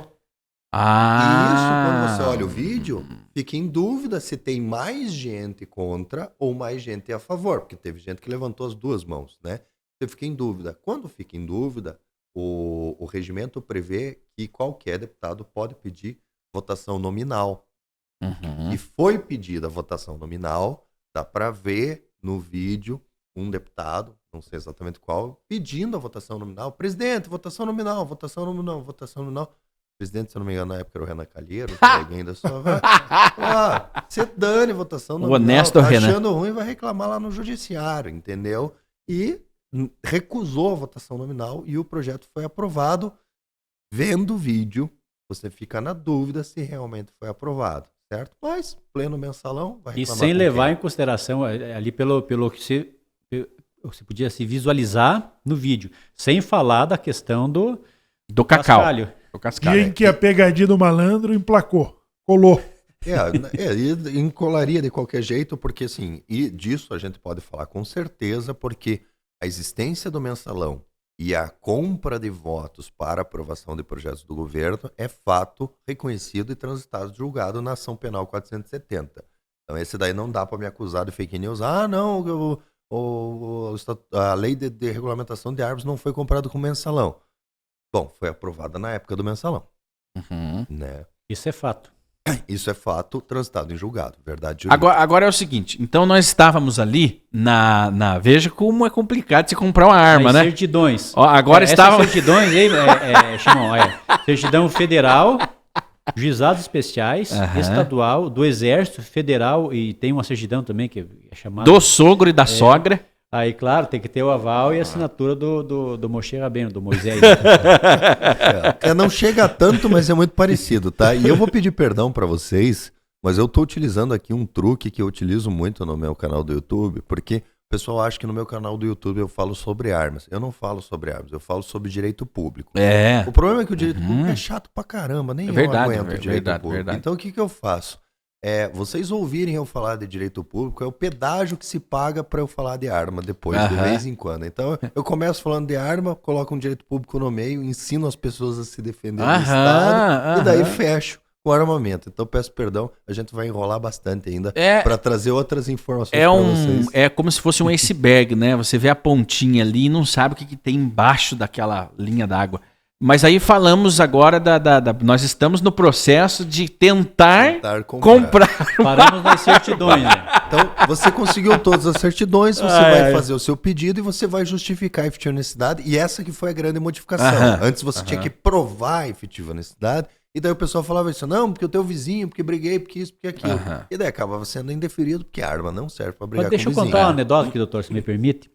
Speaker 2: E isso, quando você olha o vídeo, fica em dúvida se tem mais gente contra ou mais gente a favor, porque teve gente que levantou as duas mãos, né? Você fica em dúvida. Quando fica em dúvida, o regimento prevê que qualquer deputado pode pedir votação nominal. E foi pedida a votação nominal, dá para ver no vídeo um deputado, não sei exatamente qual, pedindo a votação nominal. Presidente, votação nominal, votação nominal, votação nominal. Presidente, se eu não me engano, na época era o Renan Calheiros, alguém da sua... Você dane votação nominal.
Speaker 1: O honesto
Speaker 2: tá
Speaker 1: Renan.
Speaker 2: Achando ruim, vai reclamar lá no judiciário, entendeu? E recusou a votação nominal e o projeto foi aprovado. Vendo o vídeo, você fica na dúvida se realmente foi aprovado, certo? Mas, pleno mensalão, vai reclamar.
Speaker 4: E sem levar em consideração, ali pelo que você podia se visualizar no vídeo, sem falar da questão do
Speaker 1: cacau.
Speaker 4: cascalho.
Speaker 1: Do cascalho.
Speaker 3: Dia em que a pegadinha do malandro emplacou, colou.
Speaker 2: E encolaria de qualquer jeito, porque assim, e disso a gente pode falar com certeza, porque a existência do mensalão e a compra de votos para aprovação de projetos do governo é fato reconhecido e transitado e julgado na ação penal 470. Então esse daí não dá para me acusar de fake news. Não, a lei de regulamentação de armas não foi comprada com mensalão. Bom, foi aprovada na época do mensalão. Né?
Speaker 4: Isso é fato.
Speaker 2: Isso é fato transitado em julgado, verdade jurídica.
Speaker 1: Agora é o seguinte, então nós estávamos ali veja como é complicado você comprar uma arma, né?
Speaker 4: Certidões.
Speaker 1: Agora estava...
Speaker 4: Essas certidões aí, Chimão, certidão federal, juizados especiais, estadual, do Exército Federal, e tem uma certidão também que é chamada...
Speaker 1: Do sogro e da sogra.
Speaker 4: Aí, claro, tem que ter o aval e a assinatura do Moshe Rabbeinu, do Moisés.
Speaker 2: Não chega a tanto, mas é muito parecido, tá? E eu vou pedir perdão para vocês, mas eu tô utilizando aqui um truque que eu utilizo muito no meu canal do YouTube, porque o pessoal acha que no meu canal do YouTube eu falo sobre armas. Eu não falo sobre armas, eu falo sobre direito público. O problema é que o direito público é chato pra caramba, nem eu aguento o direito público.
Speaker 1: Verdade.
Speaker 2: Então o que eu faço? Vocês ouvirem eu falar de direito público, é o pedágio que se paga para eu falar de arma depois, de vez em quando. Então, eu começo falando de arma, coloco um direito público no meio, ensino as pessoas a se defender do Estado, e daí fecho o armamento. Então, peço perdão, a gente vai enrolar bastante ainda para trazer outras informações para vocês.
Speaker 1: É como se fosse um iceberg, né? Você vê a pontinha ali e não sabe o que tem embaixo daquela linha d'água. Mas aí falamos agora nós estamos no processo de tentar comprar.
Speaker 4: Paramos nas certidões, né?
Speaker 2: Então, você conseguiu todas as certidões, você vai fazer o seu pedido e você vai justificar a efetiva necessidade. E essa que foi a grande modificação. Antes você tinha que provar a efetiva necessidade. E daí o pessoal falava isso, não, porque o teu vizinho, porque briguei, porque isso, porque aquilo. E daí acabava sendo indeferido, porque a arma não serve para brigar com o vizinho.
Speaker 4: Deixa eu contar uma anedota aqui, doutor, se me permite.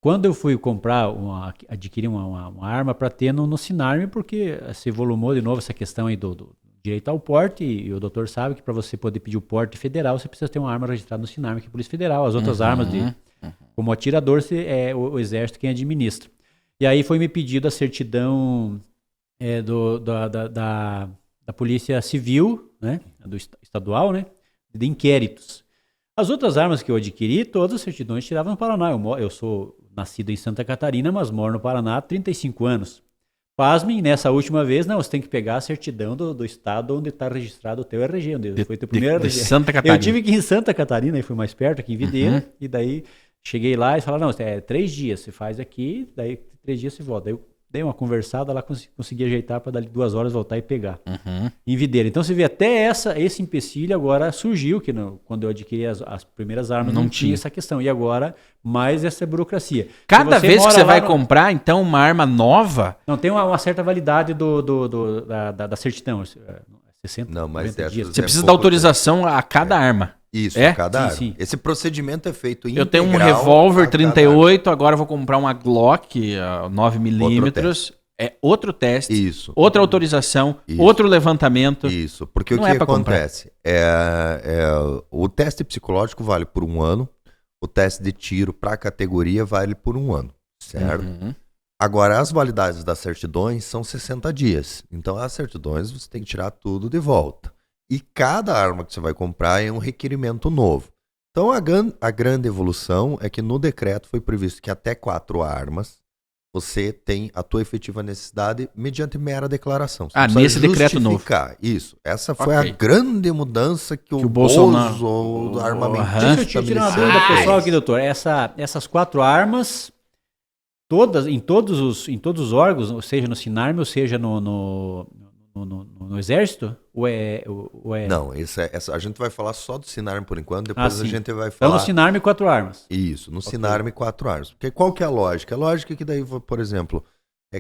Speaker 4: Quando eu fui adquirir uma arma para ter no Sinarme, porque se volumou de novo essa questão aí do direito ao porte, e o doutor sabe que para você poder pedir o porte federal, você precisa ter uma arma registrada no Sinarme, que é a Polícia Federal. As outras armas, como atirador, é o Exército quem administra. E aí foi me pedido a certidão da Polícia Civil, né, do estadual, né, de inquéritos. As outras armas que eu adquiri, todas as certidões tiravam no Paraná. Eu sou nascido em Santa Catarina, mas moro no Paraná há 35 anos. Pasmem, nessa última vez, não, você tem que pegar a certidão do estado onde está registrado o teu RG, onde foi o teu primeiro RG.
Speaker 1: Santa Catarina.
Speaker 4: Eu tive que ir em Santa Catarina, e fui mais perto, aqui em Videira, e daí cheguei lá e falaram, não, 3 dias, você faz aqui, daí 3 dias você volta. Daí eu dei uma conversada lá, consegui ajeitar para dali 2 horas voltar e pegar.
Speaker 1: Uhum.
Speaker 4: Em Videira. Então você vê até esse empecilho agora surgiu, que quando eu adquiri as primeiras armas não tinha essa questão. E agora, mais essa burocracia.
Speaker 1: Cada
Speaker 4: Se
Speaker 1: vez que
Speaker 4: mora
Speaker 1: você
Speaker 4: lá
Speaker 1: vai comprar, então, uma arma nova...
Speaker 4: Não, tem uma certa validade da certidão. 60,
Speaker 2: Não, mas
Speaker 4: 90 dias.
Speaker 1: Você precisa
Speaker 2: pouco
Speaker 1: da autorização a cada arma.
Speaker 2: Isso,
Speaker 1: É?
Speaker 2: cada
Speaker 4: Sim,
Speaker 2: arma.
Speaker 4: sim.
Speaker 2: Esse procedimento é feito
Speaker 1: Eu tenho um
Speaker 2: integral
Speaker 1: revólver
Speaker 2: a cada
Speaker 1: 38, agora eu vou comprar uma Glock 9mm. É outro teste,
Speaker 2: Isso.
Speaker 1: outra autorização,
Speaker 2: Isso.
Speaker 1: outro levantamento.
Speaker 2: Isso, porque
Speaker 1: Não
Speaker 2: o
Speaker 1: é
Speaker 2: que
Speaker 1: pra comprar.
Speaker 2: acontece? O teste psicológico vale por 1 ano, o teste de tiro para a categoria vale por 1 ano, certo?
Speaker 1: Uhum.
Speaker 2: Agora, as validades das certidões são 60 dias. Então, as certidões você tem que tirar tudo de volta. E cada arma que você vai comprar é um requerimento novo. Então, a grande evolução é que no decreto foi previsto que até 4 armas você tem a tua efetiva necessidade mediante mera declaração. Você não precisa
Speaker 1: nesse decreto novo.
Speaker 2: justificar. Isso. Essa foi
Speaker 1: Ok.
Speaker 2: a grande mudança que o
Speaker 1: Bolsonaro-
Speaker 2: Bozo, do armamento.
Speaker 4: Deixa eu te tirar uma dúvida pessoal aqui, doutor. Essas 4 armas, em todos os órgãos, ou seja no Sinarme, ou seja no Exército? Ou é...
Speaker 2: Não, a gente vai falar só do Sinarme por enquanto, depois a
Speaker 4: sim.
Speaker 2: gente vai
Speaker 4: Então
Speaker 2: falar...
Speaker 4: no Sinarme 4 armas.
Speaker 2: Isso, no Sinarme 4 armas. Porque qual que é a lógica? A lógica é que daí, por exemplo,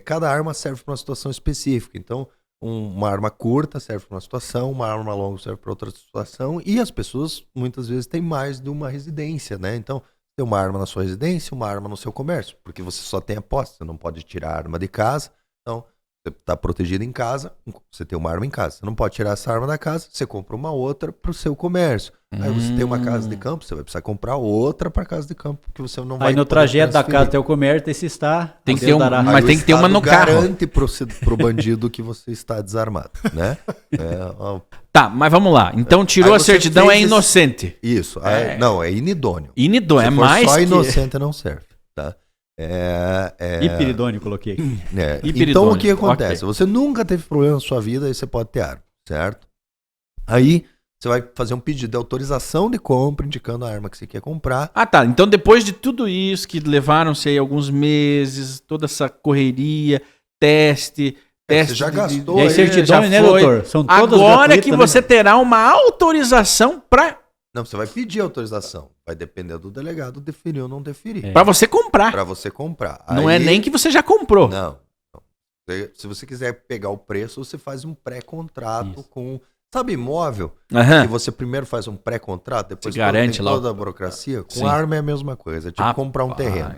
Speaker 2: cada arma serve para uma situação específica. Então, uma arma curta serve para uma situação, uma arma longa serve para outra situação, e as pessoas muitas vezes têm mais de uma residência, né? Então, tem uma arma na sua residência, uma arma no seu comércio, porque você só tem a posse, você não pode tirar a arma de casa. Então, você está protegido em casa, você tem uma arma em casa. Você não pode tirar essa arma da casa, você compra uma outra para o seu comércio. Aí você tem uma casa de campo, você vai precisar comprar outra para casa de campo, porque você não vai
Speaker 4: Aí no
Speaker 2: poder
Speaker 4: trajeto da
Speaker 2: transferir.
Speaker 4: casa até o comércio, esse está...
Speaker 1: Tem que
Speaker 4: Deus
Speaker 1: ter um-
Speaker 4: dará.
Speaker 1: mas
Speaker 2: Aí
Speaker 1: tem
Speaker 2: o
Speaker 1: que ter uma
Speaker 2: Estado
Speaker 1: no carro.
Speaker 2: garante pro bandido que você está desarmado, né?
Speaker 1: Tá, mas vamos lá. Então tirou
Speaker 2: Aí
Speaker 1: a
Speaker 2: você
Speaker 1: certidão,
Speaker 2: fez
Speaker 1: é
Speaker 2: esse-
Speaker 1: inocente.
Speaker 2: Isso. Não, é inidôneo.
Speaker 1: Inidôneo, é
Speaker 2: Se for
Speaker 1: mais
Speaker 2: só
Speaker 1: que...
Speaker 2: inocente não serve, tá?
Speaker 4: Hiperidônio, coloquei aqui.
Speaker 1: Hiperidônio,
Speaker 2: Então o que acontece?
Speaker 1: ok.
Speaker 2: Você nunca teve problema na sua vida, aí você pode ter arma, certo? Aí você vai fazer um pedido de autorização de compra, indicando a arma que você quer comprar.
Speaker 1: Ah, tá. Então, depois de tudo isso, que levaram-se aí alguns meses, toda essa correria, teste
Speaker 2: Você já gastou
Speaker 4: E as
Speaker 2: aí,
Speaker 4: certidões,
Speaker 1: já
Speaker 4: né,
Speaker 1: foi.
Speaker 4: doutor? São todas
Speaker 1: Agora
Speaker 4: gratuitas,
Speaker 1: que
Speaker 4: né?
Speaker 1: você terá uma autorização para
Speaker 2: Não, você vai pedir autorização. Vai depender do delegado deferir ou não deferir.
Speaker 1: você comprar.
Speaker 2: Pra você comprar.
Speaker 1: Não é nem que você já comprou.
Speaker 2: Não. Se você quiser pegar o preço, você faz um pré-contrato
Speaker 4: Isso.
Speaker 2: com... Sabe imóvel?
Speaker 1: Aham.
Speaker 2: Que você primeiro faz um pré-contrato, depois
Speaker 1: Se garante
Speaker 2: tem
Speaker 1: lá.
Speaker 2: toda a burocracia. Com
Speaker 1: Sim.
Speaker 2: arma é a mesma coisa. É tipo comprar um terreno.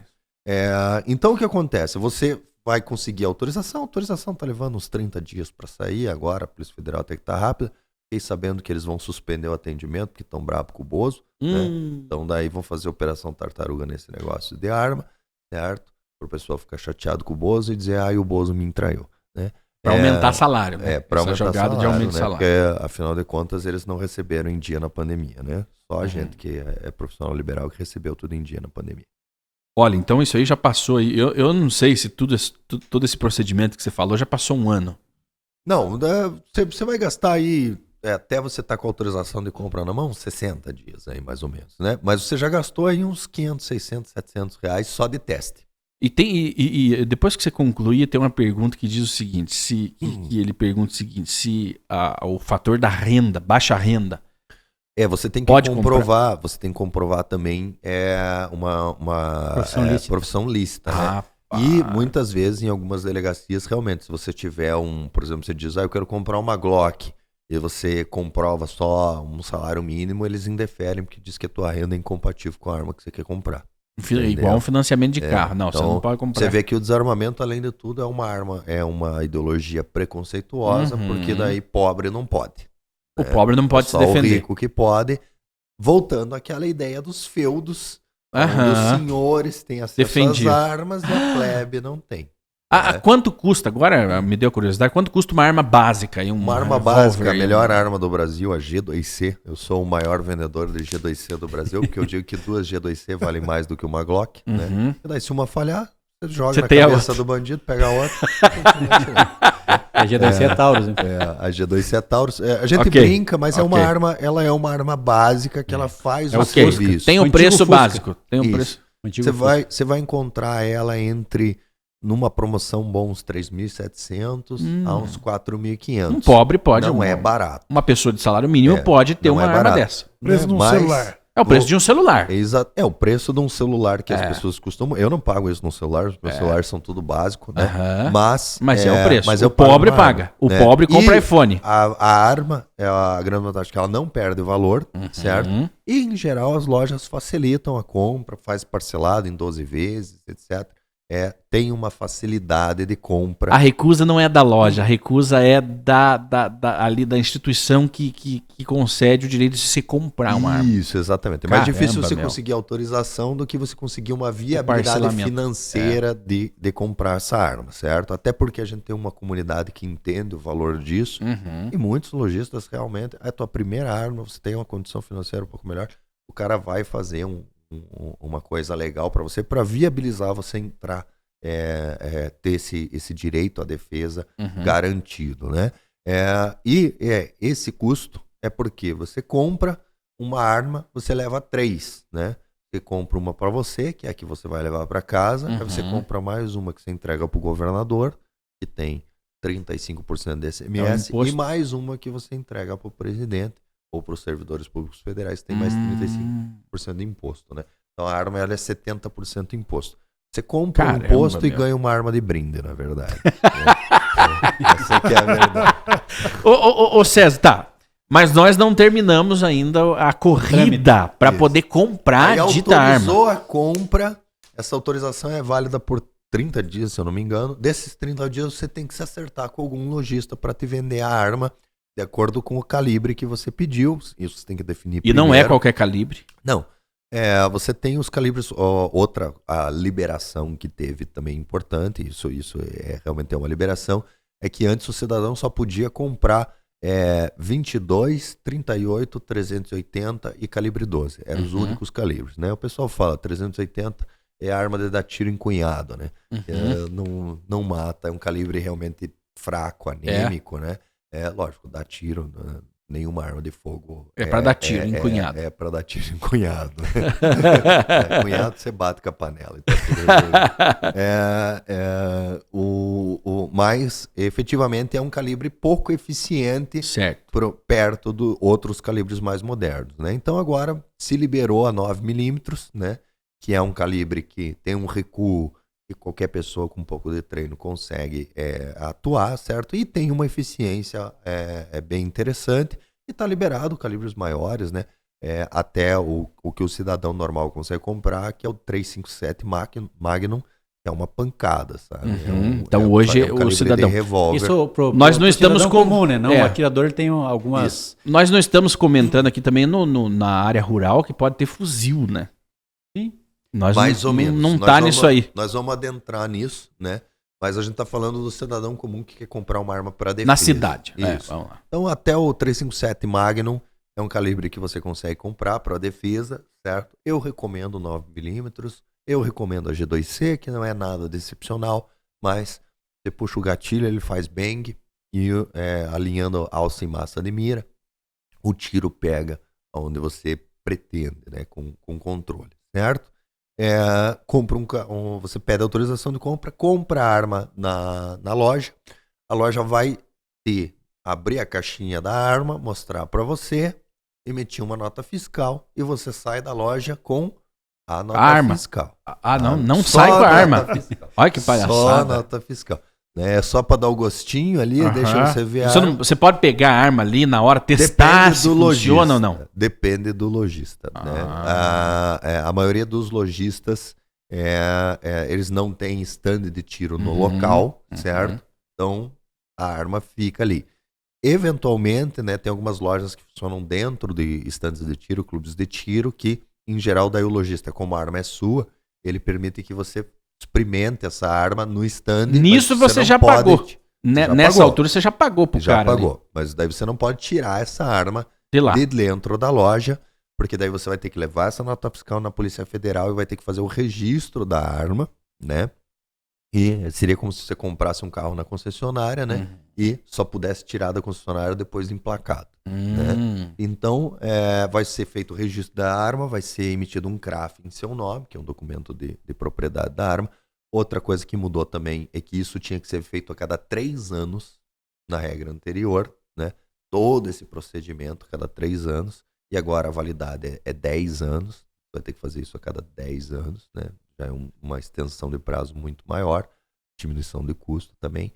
Speaker 2: Então o que acontece? Você vai conseguir autorização. A autorização tá levando uns 30 dias para sair. Agora a Polícia Federal tem que estar rápida. Fiquei sabendo que eles vão suspender o atendimento, porque estão bravos com o Bozo. Né? Então daí vão fazer operação tartaruga nesse negócio de arma, certo? Para o pessoal ficar chateado com o Bozo e dizer, o Bozo me traiu. Né?
Speaker 1: Para aumentar salário, né?
Speaker 2: Para
Speaker 1: Essa
Speaker 2: aumentar
Speaker 1: jogada
Speaker 2: salário,
Speaker 1: de aumento de
Speaker 2: né?
Speaker 1: salário.
Speaker 2: Porque, afinal de contas, eles não receberam em dia na pandemia, né? Só a gente que é profissional liberal que recebeu tudo em dia na pandemia.
Speaker 1: Olha, então isso aí já passou aí. Eu não sei se todo esse procedimento que você falou já passou um ano.
Speaker 2: Não, você vai gastar aí, até você estar com a autorização de compra na mão, 60 dias aí, mais ou menos, né? Mas você já gastou aí uns 500, 600, 700 reais só de teste.
Speaker 1: E depois que você concluir, tem uma pergunta que diz o seguinte: que ele pergunta o seguinte, se o fator da renda, baixa renda.
Speaker 2: Você tem que
Speaker 1: Pode
Speaker 2: comprovar, você tem que comprovar também uma profissão lícita, né? E muitas vezes, em algumas delegacias, realmente, se você tiver por exemplo, você diz, eu quero comprar uma Glock, e você comprova só um salário mínimo, eles indeferem, porque diz que a tua renda é incompatível com a arma que você quer comprar.
Speaker 1: Igual um financiamento de carro. Não,
Speaker 2: então,
Speaker 1: você não pode comprar.
Speaker 2: Você vê que o desarmamento, além de tudo, é uma arma, é uma ideologia preconceituosa, porque daí pobre não pode.
Speaker 1: O pobre não pode se
Speaker 2: só
Speaker 1: defender.
Speaker 2: o rico que pode. Voltando àquela ideia dos feudos, onde os senhores têm acesso às armas e a plebe não tem.
Speaker 1: Quanto custa? Agora me deu curiosidade. Quanto custa uma arma básica?
Speaker 2: Uma arma básica, a melhor arma do Brasil, a G2C. Eu sou o maior vendedor de G2C do Brasil, porque eu digo que 2 G2C valem mais do que uma Glock. Né? E daí, se uma falhar, você joga na cabeça do bandido, pega a outra.
Speaker 4: A G2C é Taurus, hein?
Speaker 2: A G2C é Taurus. A gente brinca, mas é uma arma, ela é uma arma básica que ela faz o serviço.
Speaker 1: Tem um preço básico. Tem um preço.
Speaker 2: Você vai encontrar ela entre numa promoção bom uns 3.700 a uns 4.500.
Speaker 1: Um pobre pode.
Speaker 2: Não é barato.
Speaker 1: Uma pessoa de salário mínimo pode ter
Speaker 2: não
Speaker 1: uma
Speaker 2: é
Speaker 1: arma
Speaker 2: barato.
Speaker 1: dessa.
Speaker 3: Preço num
Speaker 2: Mas-
Speaker 3: celular.
Speaker 1: É o preço de um celular.
Speaker 2: É o preço de um celular que as pessoas costumam. Eu não pago isso no celular, os meus celulares são tudo básico, né?
Speaker 1: Aham.
Speaker 2: Mas
Speaker 1: é o preço.
Speaker 2: Mas
Speaker 1: O
Speaker 2: eu pago
Speaker 1: pobre
Speaker 2: uma
Speaker 1: paga.
Speaker 2: arma,
Speaker 1: O
Speaker 2: né?
Speaker 1: pobre compra
Speaker 2: E
Speaker 1: iPhone.
Speaker 2: A arma, a grande vantagem que ela não perde valor, certo? E, em geral, as lojas facilitam a compra, faz parcelado em 12 vezes, etc. Tem uma facilidade de compra.
Speaker 1: A recusa não é da loja, a recusa é ali da instituição que concede o direito de se comprar uma arma.
Speaker 2: Isso, exatamente. É mais
Speaker 1: Caramba,
Speaker 2: difícil você
Speaker 1: meu.
Speaker 2: conseguir autorização do que você conseguir uma viabilidade
Speaker 1: parcelamento.
Speaker 2: financeira de comprar essa arma, certo? Até porque a gente tem uma comunidade que entende o valor disso. E muitos lojistas realmente, é a tua primeira arma, você tem uma condição financeira um pouco melhor, o cara vai fazer uma coisa legal para você, para viabilizar você entrar, ter esse direito à defesa garantido, né? Esse custo é porque você compra uma arma, você leva 3, né? Você compra uma para você, que é a que você vai levar para casa, aí você compra mais uma que você entrega para o governador, que tem 35% de SMS,
Speaker 1: É um imposto.
Speaker 2: e mais uma que você entrega para o presidente ou para os servidores públicos federais, que tem mais 35% de imposto, né? Então a arma ela é 70% imposto. Você compra
Speaker 1: Caramba,
Speaker 2: um imposto e
Speaker 1: meu.
Speaker 2: ganha uma arma de brinde, na verdade. Essa que é a verdade.
Speaker 1: Ô César, tá. Mas nós não terminamos ainda a corrida para
Speaker 2: Isso.
Speaker 1: poder comprar
Speaker 2: Aí
Speaker 1: a dita arma.
Speaker 2: autorizou a compra, essa autorização é válida por 30 dias, se eu não me engano. Desses 30 dias você tem que se acertar com algum lojista para te vender a arma de acordo com o calibre que você pediu. Isso você tem que definir
Speaker 1: E
Speaker 2: primeiro.
Speaker 1: não é qualquer calibre.
Speaker 2: Não. Você tem os calibres, a liberação que teve também importante, isso realmente é uma liberação, é que antes o cidadão só podia comprar 22, 38, 380 e calibre 12. Eram os únicos calibres, né? O pessoal fala 380 é a arma de dar tiro em cunhado, né? Não mata, é um calibre realmente fraco, anêmico, né? Lógico, dá tiro, né? Nenhuma arma de fogo.
Speaker 1: É pra dar tiro em cunhado.
Speaker 2: É pra dar tiro em cunhado. Cunhado você bate com a panela. Então, mas, efetivamente, é um calibre pouco eficiente
Speaker 1: Certo.
Speaker 2: perto de outros calibres mais modernos, né? Então, agora se liberou a 9mm, né? Que é um calibre que tem um recuo que qualquer pessoa com um pouco de treino consegue atuar, certo? E tem uma eficiência bem interessante e está liberado calibres maiores, né? Até o que o cidadão normal consegue comprar, que é o 357 Magnum, que é uma pancada, sabe?
Speaker 1: Então hoje o
Speaker 2: calibre
Speaker 1: cidadão...
Speaker 2: de revólver.
Speaker 4: Isso
Speaker 1: Nós não estamos
Speaker 4: comum, né? Não,
Speaker 1: É.
Speaker 4: o atirador tem algumas...
Speaker 1: Nós não estamos comentando aqui também na área rural que pode ter fuzil, né?
Speaker 4: Sim.
Speaker 1: Nós
Speaker 2: Mais ou menos.
Speaker 1: Não
Speaker 2: Nós
Speaker 1: tá
Speaker 2: vamos-
Speaker 1: nisso aí.
Speaker 2: Nós vamos adentrar nisso, né? Mas a gente tá falando do cidadão comum que quer comprar uma arma para defesa.
Speaker 1: Na cidade.
Speaker 2: Isso.
Speaker 1: Vamos lá.
Speaker 2: Então, até o 357 Magnum é um calibre que você consegue comprar para defesa, certo? Eu recomendo 9mm, eu recomendo a G2C, que não é nada de excepcional, mas você puxa o gatilho, ele faz bang, e alinhando alça e massa de mira, o tiro pega onde você pretende, né? Com controle, certo? Você pede autorização de compra a arma na loja, a loja vai abrir a caixinha da arma, mostrar para você, emitir uma nota fiscal e você sai da loja com a nota
Speaker 1: arma.
Speaker 2: fiscal.
Speaker 1: Não
Speaker 2: Só
Speaker 1: sai com a
Speaker 2: nota
Speaker 1: arma.
Speaker 2: fiscal.
Speaker 1: Olha que
Speaker 2: Só
Speaker 1: palhaçada.
Speaker 2: nota fiscal. É só para dar o gostinho ali, deixa você ver a arma.
Speaker 1: Você pode pegar a arma ali na hora, testar se funciona ou não.
Speaker 2: Depende do lojista. Né? A maioria dos lojistas, eles não têm stand de tiro no local, certo? Então, a arma fica ali. Eventualmente, né, tem algumas lojas que funcionam dentro de stands de tiro, clubes de tiro, que, em geral, daí o lojista, como a arma é sua, ele permite que você experimente essa arma no stand.
Speaker 1: Nisso
Speaker 2: mas
Speaker 1: você
Speaker 2: não
Speaker 1: já
Speaker 2: pode
Speaker 1: pagou.
Speaker 2: já
Speaker 1: Nessa
Speaker 2: pagou.
Speaker 1: altura você já pagou pro
Speaker 2: Já
Speaker 1: cara.
Speaker 2: pagou. Mas daí você não pode tirar essa arma
Speaker 1: De lá.
Speaker 2: de dentro da loja, porque daí você vai ter que levar essa nota fiscal na Polícia Federal e vai ter que fazer o registro da arma, né? E seria como se você comprasse um carro na concessionária, né? E só pudesse tirar da concessionária depois de emplacado. Né? Então, vai ser feito o registro da arma, vai ser emitido um CRAF em seu nome, que é um documento de propriedade da arma. outra coisa que mudou também é que isso tinha que ser feito a cada 3 anos, na regra anterior, né? Todo esse procedimento a cada 3 anos, e agora a validade é 10 anos, vai ter que fazer isso a cada 10 anos, né? Já é uma extensão de prazo muito maior, diminuição de custo também.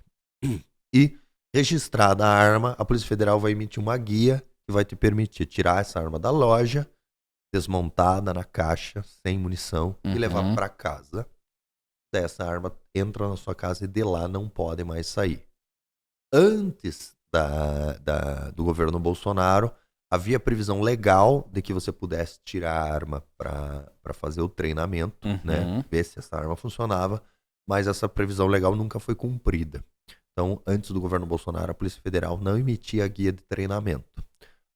Speaker 2: E registrada a arma, a Polícia Federal vai emitir uma guia que vai te permitir tirar essa arma da loja, desmontada na caixa, sem munição, e levar para casa. Daí essa arma entra na sua casa e de lá não pode mais sair. Antes do governo Bolsonaro, havia previsão legal de que você pudesse tirar a arma para fazer o treinamento, né? Ver se essa arma funcionava, mas essa previsão legal nunca foi cumprida. Então, antes do governo Bolsonaro, a Polícia Federal não emitia a guia de treinamento.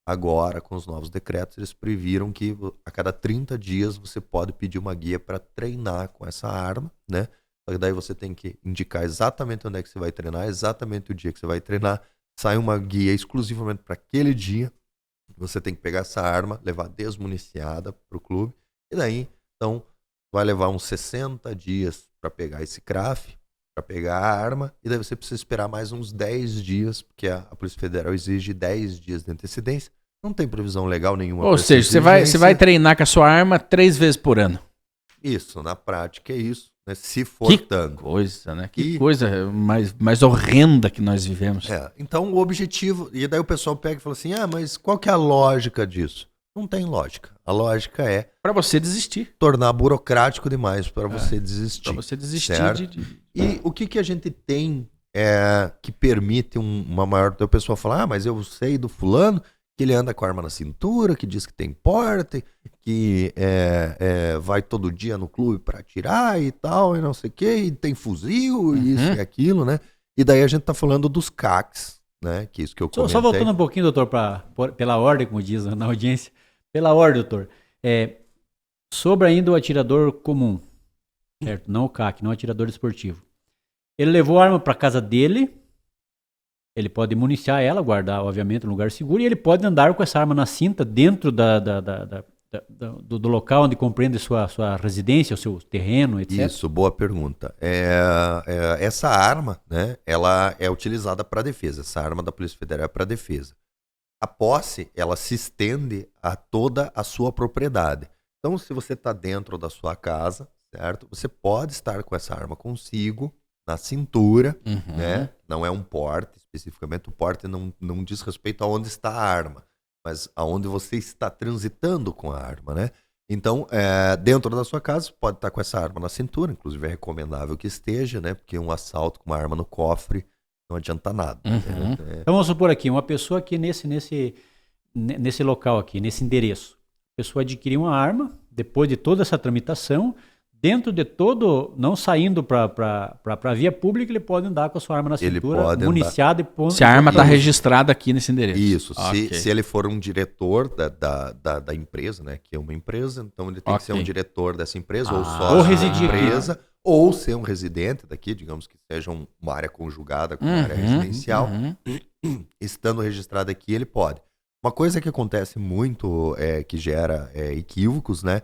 Speaker 2: Agora, com os novos decretos, eles previram que a cada 30 dias você pode pedir uma guia para treinar com essa arma, né? Só que daí você tem que indicar exatamente onde é que você vai treinar, exatamente o dia que você vai treinar. Sai uma guia exclusivamente para aquele dia. Você tem que pegar essa arma, levar desmuniciada para o clube. E daí, então, vai levar uns 60 dias para pegar esse CRAF, para pegar a arma. E daí você precisa esperar mais uns 10 dias, porque a Polícia Federal exige 10 dias de antecedência. Não tem previsão legal nenhuma.
Speaker 1: Ou seja, você vai treinar com a sua arma 3 vezes por ano.
Speaker 2: Isso, na prática é isso, né? Se for tanto.
Speaker 1: Que coisa, né? Que coisa mais horrenda que nós vivemos.
Speaker 2: Então o objetivo, e daí o pessoal pega e fala assim, mas qual que é a lógica disso? Não tem lógica. A lógica é...
Speaker 1: para você desistir.
Speaker 2: Tornar burocrático demais para você desistir.
Speaker 1: Para você desistir.
Speaker 2: E o que a gente tem que permite uma maior... O pessoal fala, mas eu sei do fulano que ele anda com a arma na cintura, que diz que tem porte, que vai todo dia no clube para atirar e tal, e não sei o quê, e tem fuzil, e isso e aquilo, né? E daí a gente tá falando dos CACs, né? Que é isso que eu comentei.
Speaker 4: Só voltando um pouquinho, doutor, pela ordem, como diz na audiência, pela ordem, doutor. Sobre ainda o atirador comum, certo? Não o CAC, não o atirador esportivo. Ele levou a arma para casa dele. Ele pode municiar ela, guardar, obviamente, no lugar seguro, e ele pode andar com essa arma na cinta dentro do local onde compreende sua residência, o seu terreno, etc.
Speaker 2: Isso, boa pergunta. Essa arma, né, ela é utilizada para defesa. Essa arma da Polícia Federal é para defesa. A posse, ela se estende a toda a sua propriedade. Então, se você está dentro da sua casa, certo? Você pode estar com essa arma consigo, na cintura, né? Não é um porte especificamente, o porte não diz respeito a onde está a arma, mas aonde você está transitando com a arma, né? Então, dentro da sua casa, pode estar com essa arma na cintura, inclusive é recomendável que esteja, né? Porque um assalto com uma arma no cofre não adianta nada.
Speaker 4: Então vamos supor aqui, uma pessoa aqui nesse local aqui, nesse endereço, a pessoa adquiriu uma arma, depois de toda essa tramitação, dentro de todo, não saindo para a via pública, ele pode andar com a sua arma na cintura, municiado.
Speaker 1: Se a arma está registrada aqui nesse endereço.
Speaker 2: Isso, se ele for um diretor da empresa, né, que é uma empresa, então ele tem que ser um diretor dessa empresa, ou sócio da empresa, ou ser um residente daqui, digamos que seja uma área conjugada com uma área residencial. Estando registrado aqui, ele pode. Uma coisa que acontece muito, que gera equívocos, né,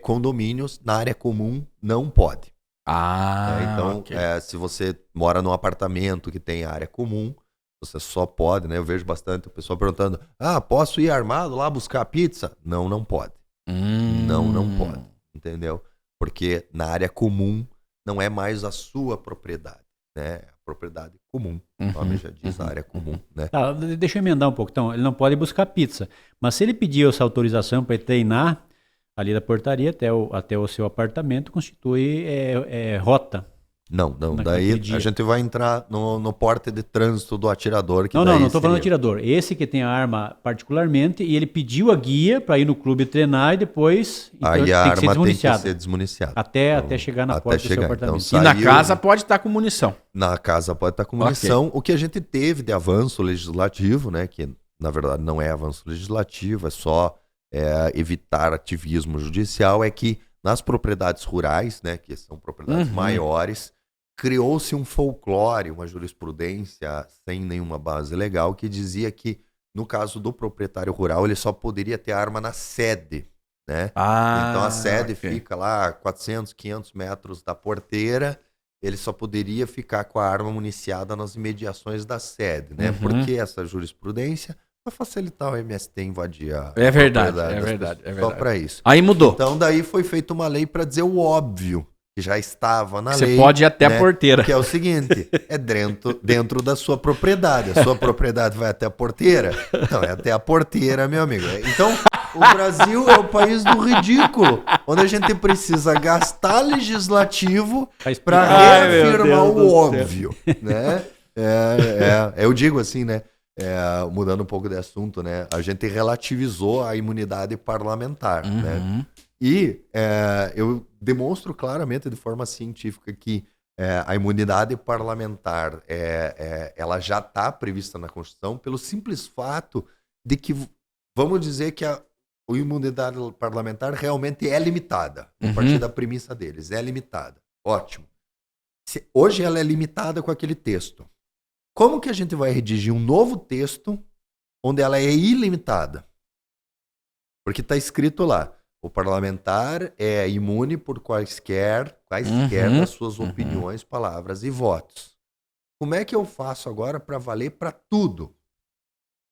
Speaker 2: condomínios na área comum não pode. Então, se você mora num apartamento que tem área comum, você só pode, né? Eu vejo bastante o pessoal perguntando, posso ir armado lá buscar pizza? Não pode. Não pode, entendeu? Porque na área comum não é mais a sua propriedade, né? É a propriedade comum. O nome já diz a área comum, né?
Speaker 4: Deixa eu emendar um pouco. Então, ele não pode buscar pizza, mas se ele pedir essa autorização para treinar ali da portaria até o seu apartamento, constitui rota.
Speaker 2: Não. Daí a gente vai entrar no porte de trânsito do atirador. Que
Speaker 4: não estou falando do atirador. Esse que tem a arma particularmente, e ele pediu a guia para ir no clube treinar e depois
Speaker 2: aí a arma tem que ser desmuniciada.
Speaker 4: Até chegar na porta do seu apartamento.
Speaker 1: Então, e na casa pode estar com munição.
Speaker 2: Na casa pode estar com munição. O que a gente teve de avanço legislativo, né, que na verdade não é avanço legislativo, é só evitar ativismo judicial, é que nas propriedades rurais, né, que são propriedades maiores, criou-se um folclore, uma jurisprudência sem nenhuma base legal, que dizia que, no caso do proprietário rural, ele só poderia ter arma na sede né?
Speaker 1: Ah,
Speaker 2: Então a sede
Speaker 1: ok.
Speaker 2: fica lá 400, 500 metros da porteira, ele só poderia ficar com a arma municiada nas imediações da sede, né?
Speaker 1: Uhum.
Speaker 2: Por que essa jurisprudência? Para facilitar o MST invadir a
Speaker 1: É verdade,
Speaker 2: propriedade
Speaker 1: é
Speaker 2: das
Speaker 1: verdade,
Speaker 2: pessoas.
Speaker 1: é
Speaker 2: Só
Speaker 1: verdade.
Speaker 2: para isso.
Speaker 1: Aí mudou.
Speaker 2: Então daí foi feita uma lei para dizer o óbvio, que já estava na
Speaker 1: Você
Speaker 2: lei.
Speaker 1: pode ir até a
Speaker 2: né?
Speaker 1: porteira.
Speaker 2: Que é o seguinte, é dentro da sua propriedade. A sua propriedade vai até a porteira? Não, é até a porteira, meu amigo. Então, o Brasil é o país do ridículo, onde a gente precisa gastar legislativo para
Speaker 1: Ai, meu
Speaker 2: reafirmar
Speaker 1: Deus
Speaker 2: o
Speaker 1: do céu.
Speaker 2: óbvio, né? Eu digo assim, né? Mudando um pouco de assunto, né? A gente relativizou a imunidade parlamentar, né?
Speaker 1: Uhum.
Speaker 2: E eu demonstro claramente de forma científica que a imunidade parlamentar ela já está prevista na Constituição pelo simples fato de que, vamos dizer que a imunidade parlamentar realmente é limitada, a partir da premissa deles, é limitada. Ótimo. Hoje ela é limitada com aquele texto. Como que a gente vai redigir um novo texto onde ela é ilimitada? Porque está escrito lá, o parlamentar é imune por quaisquer das suas opiniões, palavras e votos. Como é que eu faço agora para valer para tudo?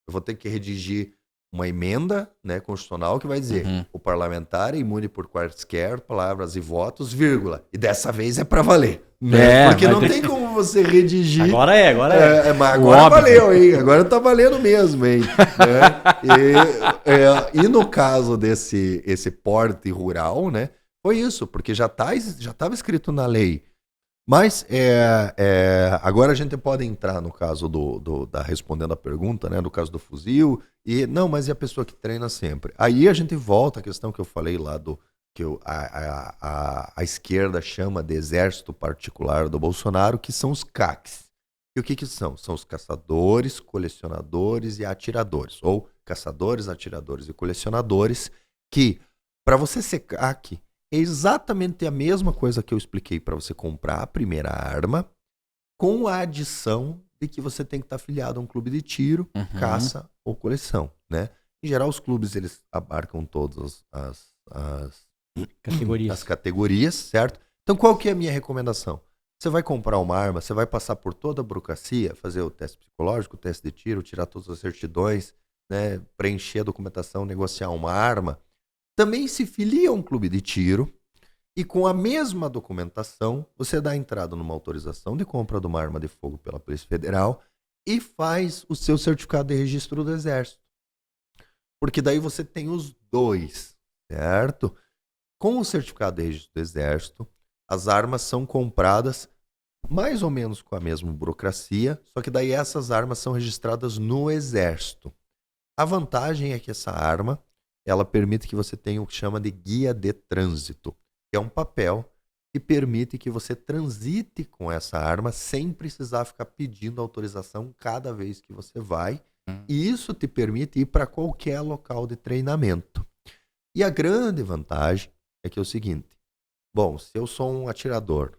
Speaker 2: Eu vou ter que redigir uma emenda, né, constitucional que vai dizer o parlamentar é imune por quaisquer palavras e votos, vírgula. E dessa vez é para valer. Né? Porque
Speaker 1: vai
Speaker 2: não
Speaker 1: ter
Speaker 2: tem como você redigir.
Speaker 4: Agora é.
Speaker 2: Mas agora
Speaker 1: óbvio.
Speaker 2: valeu, hein? Agora tá valendo mesmo, hein? E no caso esse porte rural, né? Foi isso, porque já estava escrito na lei. Mas agora a gente pode entrar no caso respondendo a pergunta, né? No caso do fuzil. Mas e a pessoa que treina sempre? Aí a gente volta à questão que eu falei lá que a esquerda chama de exército particular do Bolsonaro, que são os CACs. E o que são? São os caçadores, colecionadores e atiradores. Ou caçadores, atiradores e colecionadores, que, para você ser CAC, é exatamente a mesma coisa que eu expliquei para você comprar a primeira arma, com a adição de que você tem que estar afiliado a um clube de tiro, caça ou coleção, né? Em geral, os clubes eles abarcam todas as categorias, certo? Então, qual que é a minha recomendação? Você vai comprar uma arma, você vai passar por toda a burocracia, fazer o teste psicológico, o teste de tiro, tirar todas as certidões, né? Preencher a documentação, negociar uma arma. Também se filia a um clube de tiro e com a mesma documentação você dá entrada numa autorização de compra de uma arma de fogo pela Polícia Federal e faz o seu certificado de registro do Exército. Porque daí você tem os dois, certo? Com o certificado de registro do Exército, as armas são compradas mais ou menos com a mesma burocracia, só que daí essas armas são registradas no Exército. A vantagem é que essa arma ela permite que você tenha o que chama de guia de trânsito, que é um papel que permite que você transite com essa arma sem precisar ficar pedindo autorização cada vez que você vai. E isso te permite ir para qualquer local de treinamento. E a grande vantagem é que é o seguinte, bom, se eu sou um atirador,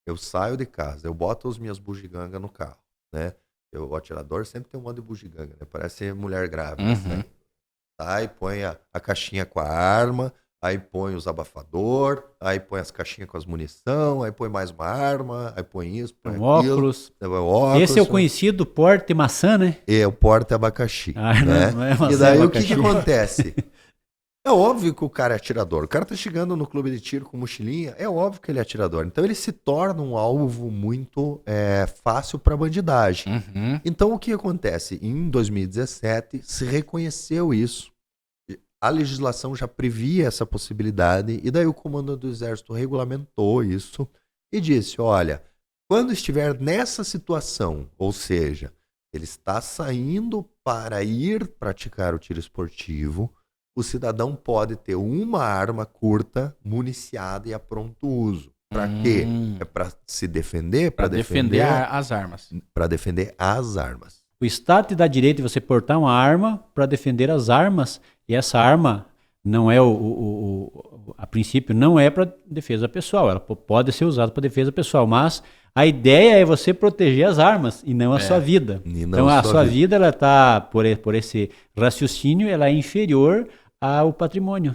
Speaker 2: eu saio de casa, eu boto as minhas bugigangas no carro, né? O atirador sempre tem um monte de bugiganga, né? Parece mulher grávida, né? Aí põe a caixinha com a arma, aí põe os abafador, aí põe as caixinhas com as munição, aí põe mais uma arma, aí põe isso, põe aquilo.
Speaker 4: Óculos. Esse é o conhecido porte maçã, né?
Speaker 2: É, o porte abacaxi. Né?
Speaker 4: Não é maçã,
Speaker 2: e daí
Speaker 4: abacaxi.
Speaker 2: o que acontece? É óbvio que o cara é atirador. O cara tá chegando no clube de tiro com mochilinha, é óbvio que ele é atirador. Então ele se torna um alvo muito fácil para bandidagem. Então o que acontece? Em 2017 se reconheceu isso. A legislação já previa essa possibilidade e daí o comando do Exército regulamentou isso e disse, olha, quando estiver nessa situação, ou seja, ele está saindo para ir praticar o tiro esportivo, o cidadão pode ter uma arma curta, municiada e a pronto uso. Para quê? É para se defender?
Speaker 1: Para defender as armas.
Speaker 2: Para defender as armas.
Speaker 4: O Estado te dá direito de você portar uma arma para defender as armas, e essa arma não é a princípio não é para defesa pessoal, ela pode ser usada para defesa pessoal, mas a ideia é você proteger as armas e não a sua vida. Então a sua vida ela está por esse raciocínio, ela é inferior ao patrimônio.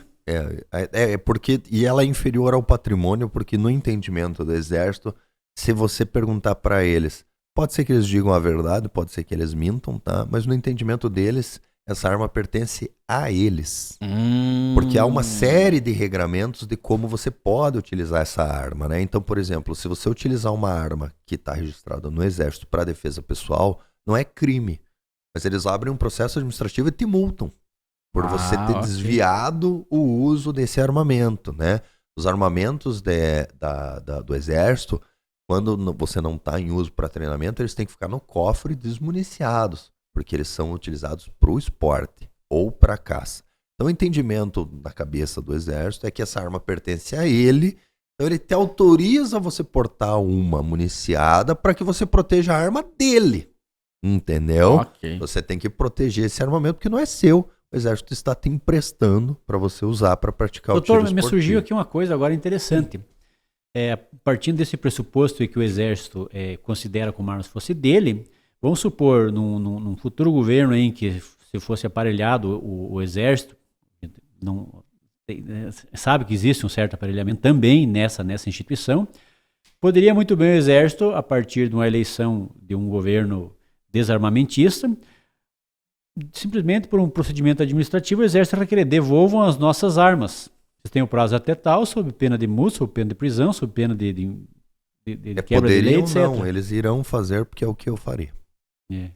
Speaker 2: Porque, e ela é inferior ao patrimônio, porque no entendimento do Exército, se você perguntar para eles, pode ser que eles digam a verdade, pode ser que eles mintam, tá? Mas no entendimento deles, essa arma pertence a eles. Porque há uma série de regramentos de como você pode utilizar essa arma, né? Então, por exemplo, se você utilizar uma arma que está registrada no Exército para defesa pessoal, não é crime. Mas eles abrem um processo administrativo e te multam por você ter desviado o uso desse armamento, né? Os armamentos do Exército, quando você não está em uso para treinamento, eles têm que ficar no cofre desmuniciados, porque eles são utilizados para o esporte ou para caça. Então, o entendimento na cabeça do Exército é que essa arma pertence a ele, então ele te autoriza você portar uma municiada para que você proteja a arma dele, entendeu?
Speaker 1: Ok.
Speaker 2: Você tem que proteger esse armamento porque não é seu. O Exército está te emprestando para você usar para praticar o tiro
Speaker 4: Doutor, me
Speaker 2: esportivo.
Speaker 4: surgiu aqui uma coisa agora interessante. Partindo desse pressuposto que o Exército considera como arma se fosse dele, vamos supor, num futuro governo em que se fosse aparelhado o Exército, sabe que existe um certo aparelhamento também nessa instituição, poderia muito bem o Exército, a partir de uma eleição de um governo desarmamentista, simplesmente por um procedimento administrativo, o Exército requerer, devolvam as nossas armas. Vocês têm o prazo até tal, sob pena de multa, sob pena de prisão, sob pena de quebra de lei, etc.
Speaker 2: Não, eles irão fazer porque é o que eu faria.
Speaker 4: É.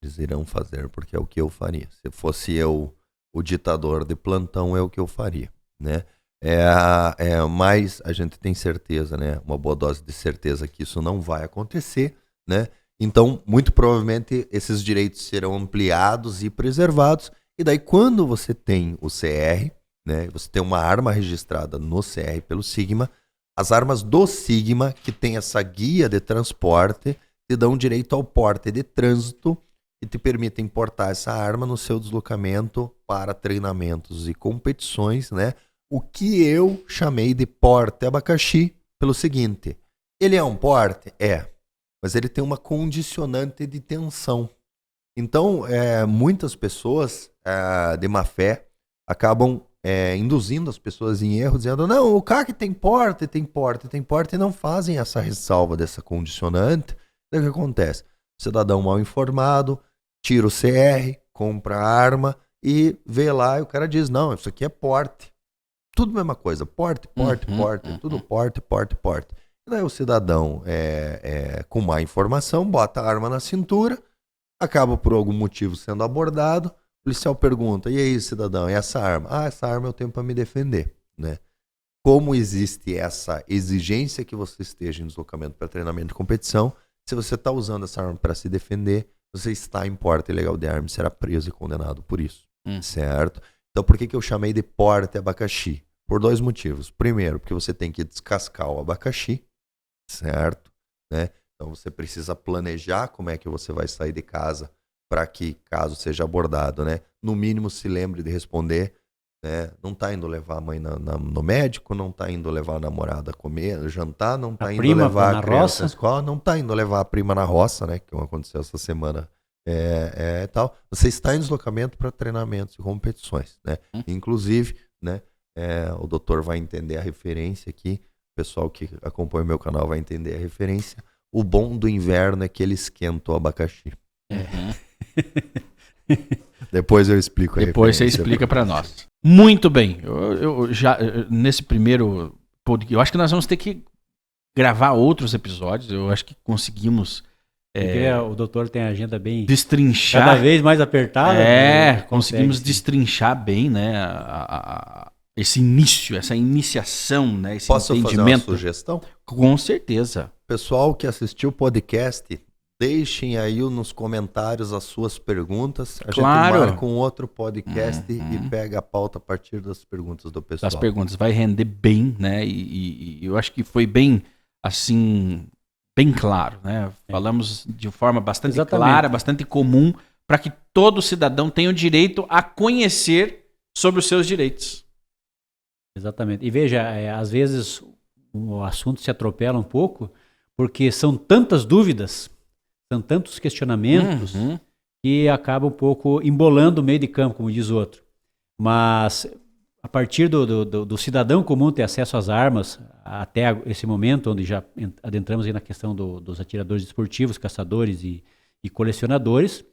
Speaker 2: Eles irão fazer porque é o que eu faria. Se fosse eu o ditador de plantão, é o que eu faria, né? Mas a gente tem certeza, né? Uma boa dose de certeza que isso não vai acontecer, né? Então, muito provavelmente, esses direitos serão ampliados e preservados. E daí, quando você tem o CR, né? Você tem uma arma registrada no CR pelo Sigma, as armas do Sigma, que tem essa guia de transporte, te dão direito ao porte de trânsito e te permitem portar essa arma no seu deslocamento para treinamentos e competições, né? O que eu chamei de porte abacaxi pelo seguinte, ele é um porte? Mas ele tem uma condicionante de tensão. Então, muitas pessoas de má fé acabam induzindo as pessoas em erro, dizendo, não, o CAC tem porte, e não fazem essa ressalva dessa condicionante. Daí o que acontece? O cidadão mal informado, tira o CR, compra a arma e vê lá e o cara diz, não, isso aqui é porte. Tudo a mesma coisa, porte, tudo porte. E daí o cidadão, com má informação, bota a arma na cintura, acaba por algum motivo sendo abordado, o policial pergunta, e aí cidadão, e essa arma? Ah, essa arma eu tenho para me defender, né? Como existe essa exigência que você esteja em deslocamento para treinamento e competição, se você está usando essa arma para se defender, você está em porte ilegal de arma e será preso e condenado por isso, certo? Então por que eu chamei de porte abacaxi? Por 2 motivos. Primeiro, porque você tem que descascar o abacaxi, certo? Né? Então você precisa planejar como é que você vai sair de casa para que, caso seja abordado, né? No mínimo se lembre de responder, né? Não está indo levar a mãe no médico, não está indo levar a namorada a comer, jantar, não está indo levar a criança na escola, não está indo levar a prima na roça, né? Que aconteceu essa semana tal. Você está em deslocamento para treinamentos e competições, né? Inclusive, né? O doutor vai entender a referência aqui, o pessoal que acompanha o meu canal vai entender a referência. O bom do inverno é que ele esquenta o abacaxi. Depois eu explico a
Speaker 1: Depois você explica para nós. Muito bem. Eu já nesse primeiro podcast, eu acho que nós vamos ter que gravar outros episódios. Eu acho que conseguimos.
Speaker 4: O doutor tem a agenda bem
Speaker 1: destrinchar.
Speaker 4: Cada vez mais apertada.
Speaker 1: Conseguimos destrinchar bem, né? Esse início, essa iniciação, né? Esse
Speaker 2: Posso
Speaker 1: entendimento.
Speaker 2: fazer uma sugestão?
Speaker 1: Com certeza.
Speaker 2: Pessoal que assistiu o podcast, deixem aí nos comentários as suas perguntas. A gente marca um outro podcast e pega a pauta a partir das perguntas do pessoal.
Speaker 1: Das perguntas. Vai render bem, né? E eu acho que foi bem, assim, bem claro, né? Falamos de forma bastante clara, bastante comum, para que todo cidadão tenha o direito a conhecer sobre os seus direitos.
Speaker 4: Exatamente. E veja, às vezes o assunto se atropela um pouco, porque são tantas dúvidas, são tantos questionamentos, que acaba um pouco embolando o meio de campo, como diz o outro. Mas a partir do cidadão comum ter acesso às armas, até esse momento, onde já adentramos aí na questão dos atiradores esportivos, caçadores e colecionadores,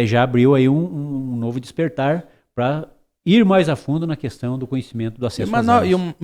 Speaker 4: já abriu aí um novo despertar para ir mais a fundo na questão do conhecimento do acesso às armas.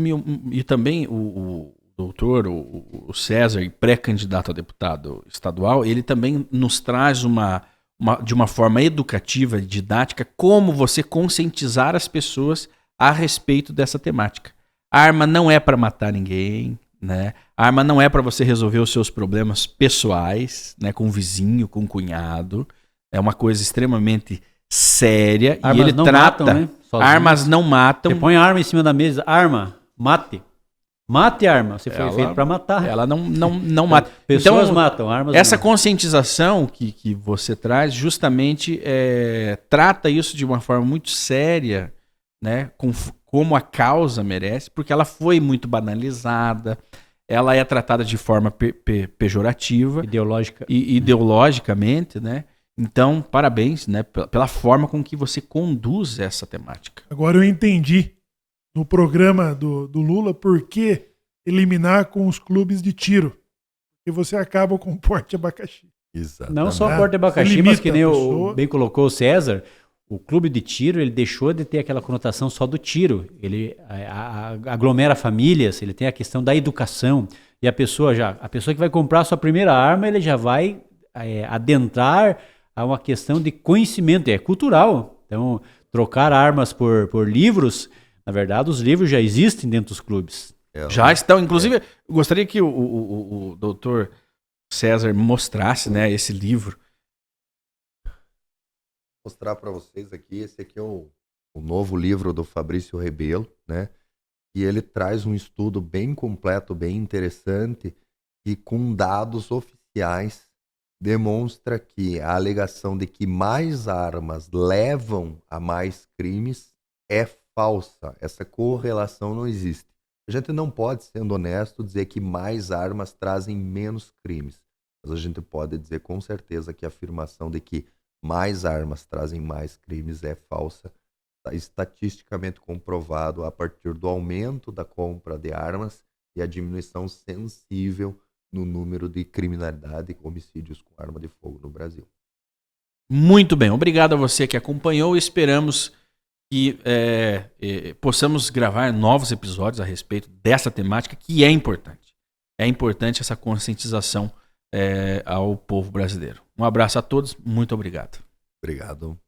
Speaker 1: E também o doutor, o César, pré-candidato a deputado estadual, ele também nos traz de uma forma educativa, didática, como você conscientizar as pessoas a respeito dessa temática. A arma não é para matar ninguém, né? A arma não é para você resolver os seus problemas pessoais, né? Com o vizinho, com o cunhado. É uma coisa extremamente séria.
Speaker 4: Armas
Speaker 1: e ele
Speaker 4: não
Speaker 1: trata.
Speaker 4: Matam, né?
Speaker 1: Armas não matam.
Speaker 4: Você põe a arma em cima da mesa, arma, mate. Mate a arma. Você foi feito para matar.
Speaker 1: Ela não mata.
Speaker 4: Pessoas
Speaker 1: então,
Speaker 4: matam, armas
Speaker 1: essa
Speaker 4: não.
Speaker 1: conscientização que você traz justamente trata isso de uma forma muito séria, né? Como a causa merece, porque ela foi muito banalizada, ela é tratada de forma pejorativa. Ideologicamente, né? Então, parabéns, né? Pela forma com que você conduz essa temática.
Speaker 3: Agora eu entendi no programa do Lula por que eliminar com os clubes de tiro. Porque você acaba com o porte abacaxi.
Speaker 2: Exatamente.
Speaker 4: Não só o porte abacaxi, mas que nem bem colocou o César, o clube de tiro, ele deixou de ter aquela conotação só do tiro. Ele aglomera famílias, ele tem a questão da educação. E a pessoa que vai comprar a sua primeira arma, ele já vai adentrar a uma questão de conhecimento, é cultural. Então, trocar armas por livros, na verdade, os livros já existem dentro dos clubes.
Speaker 1: Já estão, inclusive, eu gostaria que o doutor César mostrasse, né, esse livro.
Speaker 2: Vou mostrar para vocês aqui, esse aqui é o novo livro do Fabrício Rebelo, né? E ele traz um estudo bem completo, bem interessante, e com dados oficiais demonstra que a alegação de que mais armas levam a mais crimes é falsa. Essa correlação não existe. A gente não pode, sendo honesto, dizer que mais armas trazem menos crimes. Mas a gente pode dizer com certeza que a afirmação de que mais armas trazem mais crimes é falsa. Está estatisticamente comprovado a partir do aumento da compra de armas e a diminuição sensível no número de criminalidade e homicídios com arma de fogo no Brasil.
Speaker 1: Muito bem, obrigado a você que acompanhou. Esperamos que possamos gravar novos episódios a respeito dessa temática que é importante. É importante essa conscientização ao povo brasileiro. Um abraço a todos, muito obrigado.
Speaker 2: Obrigado.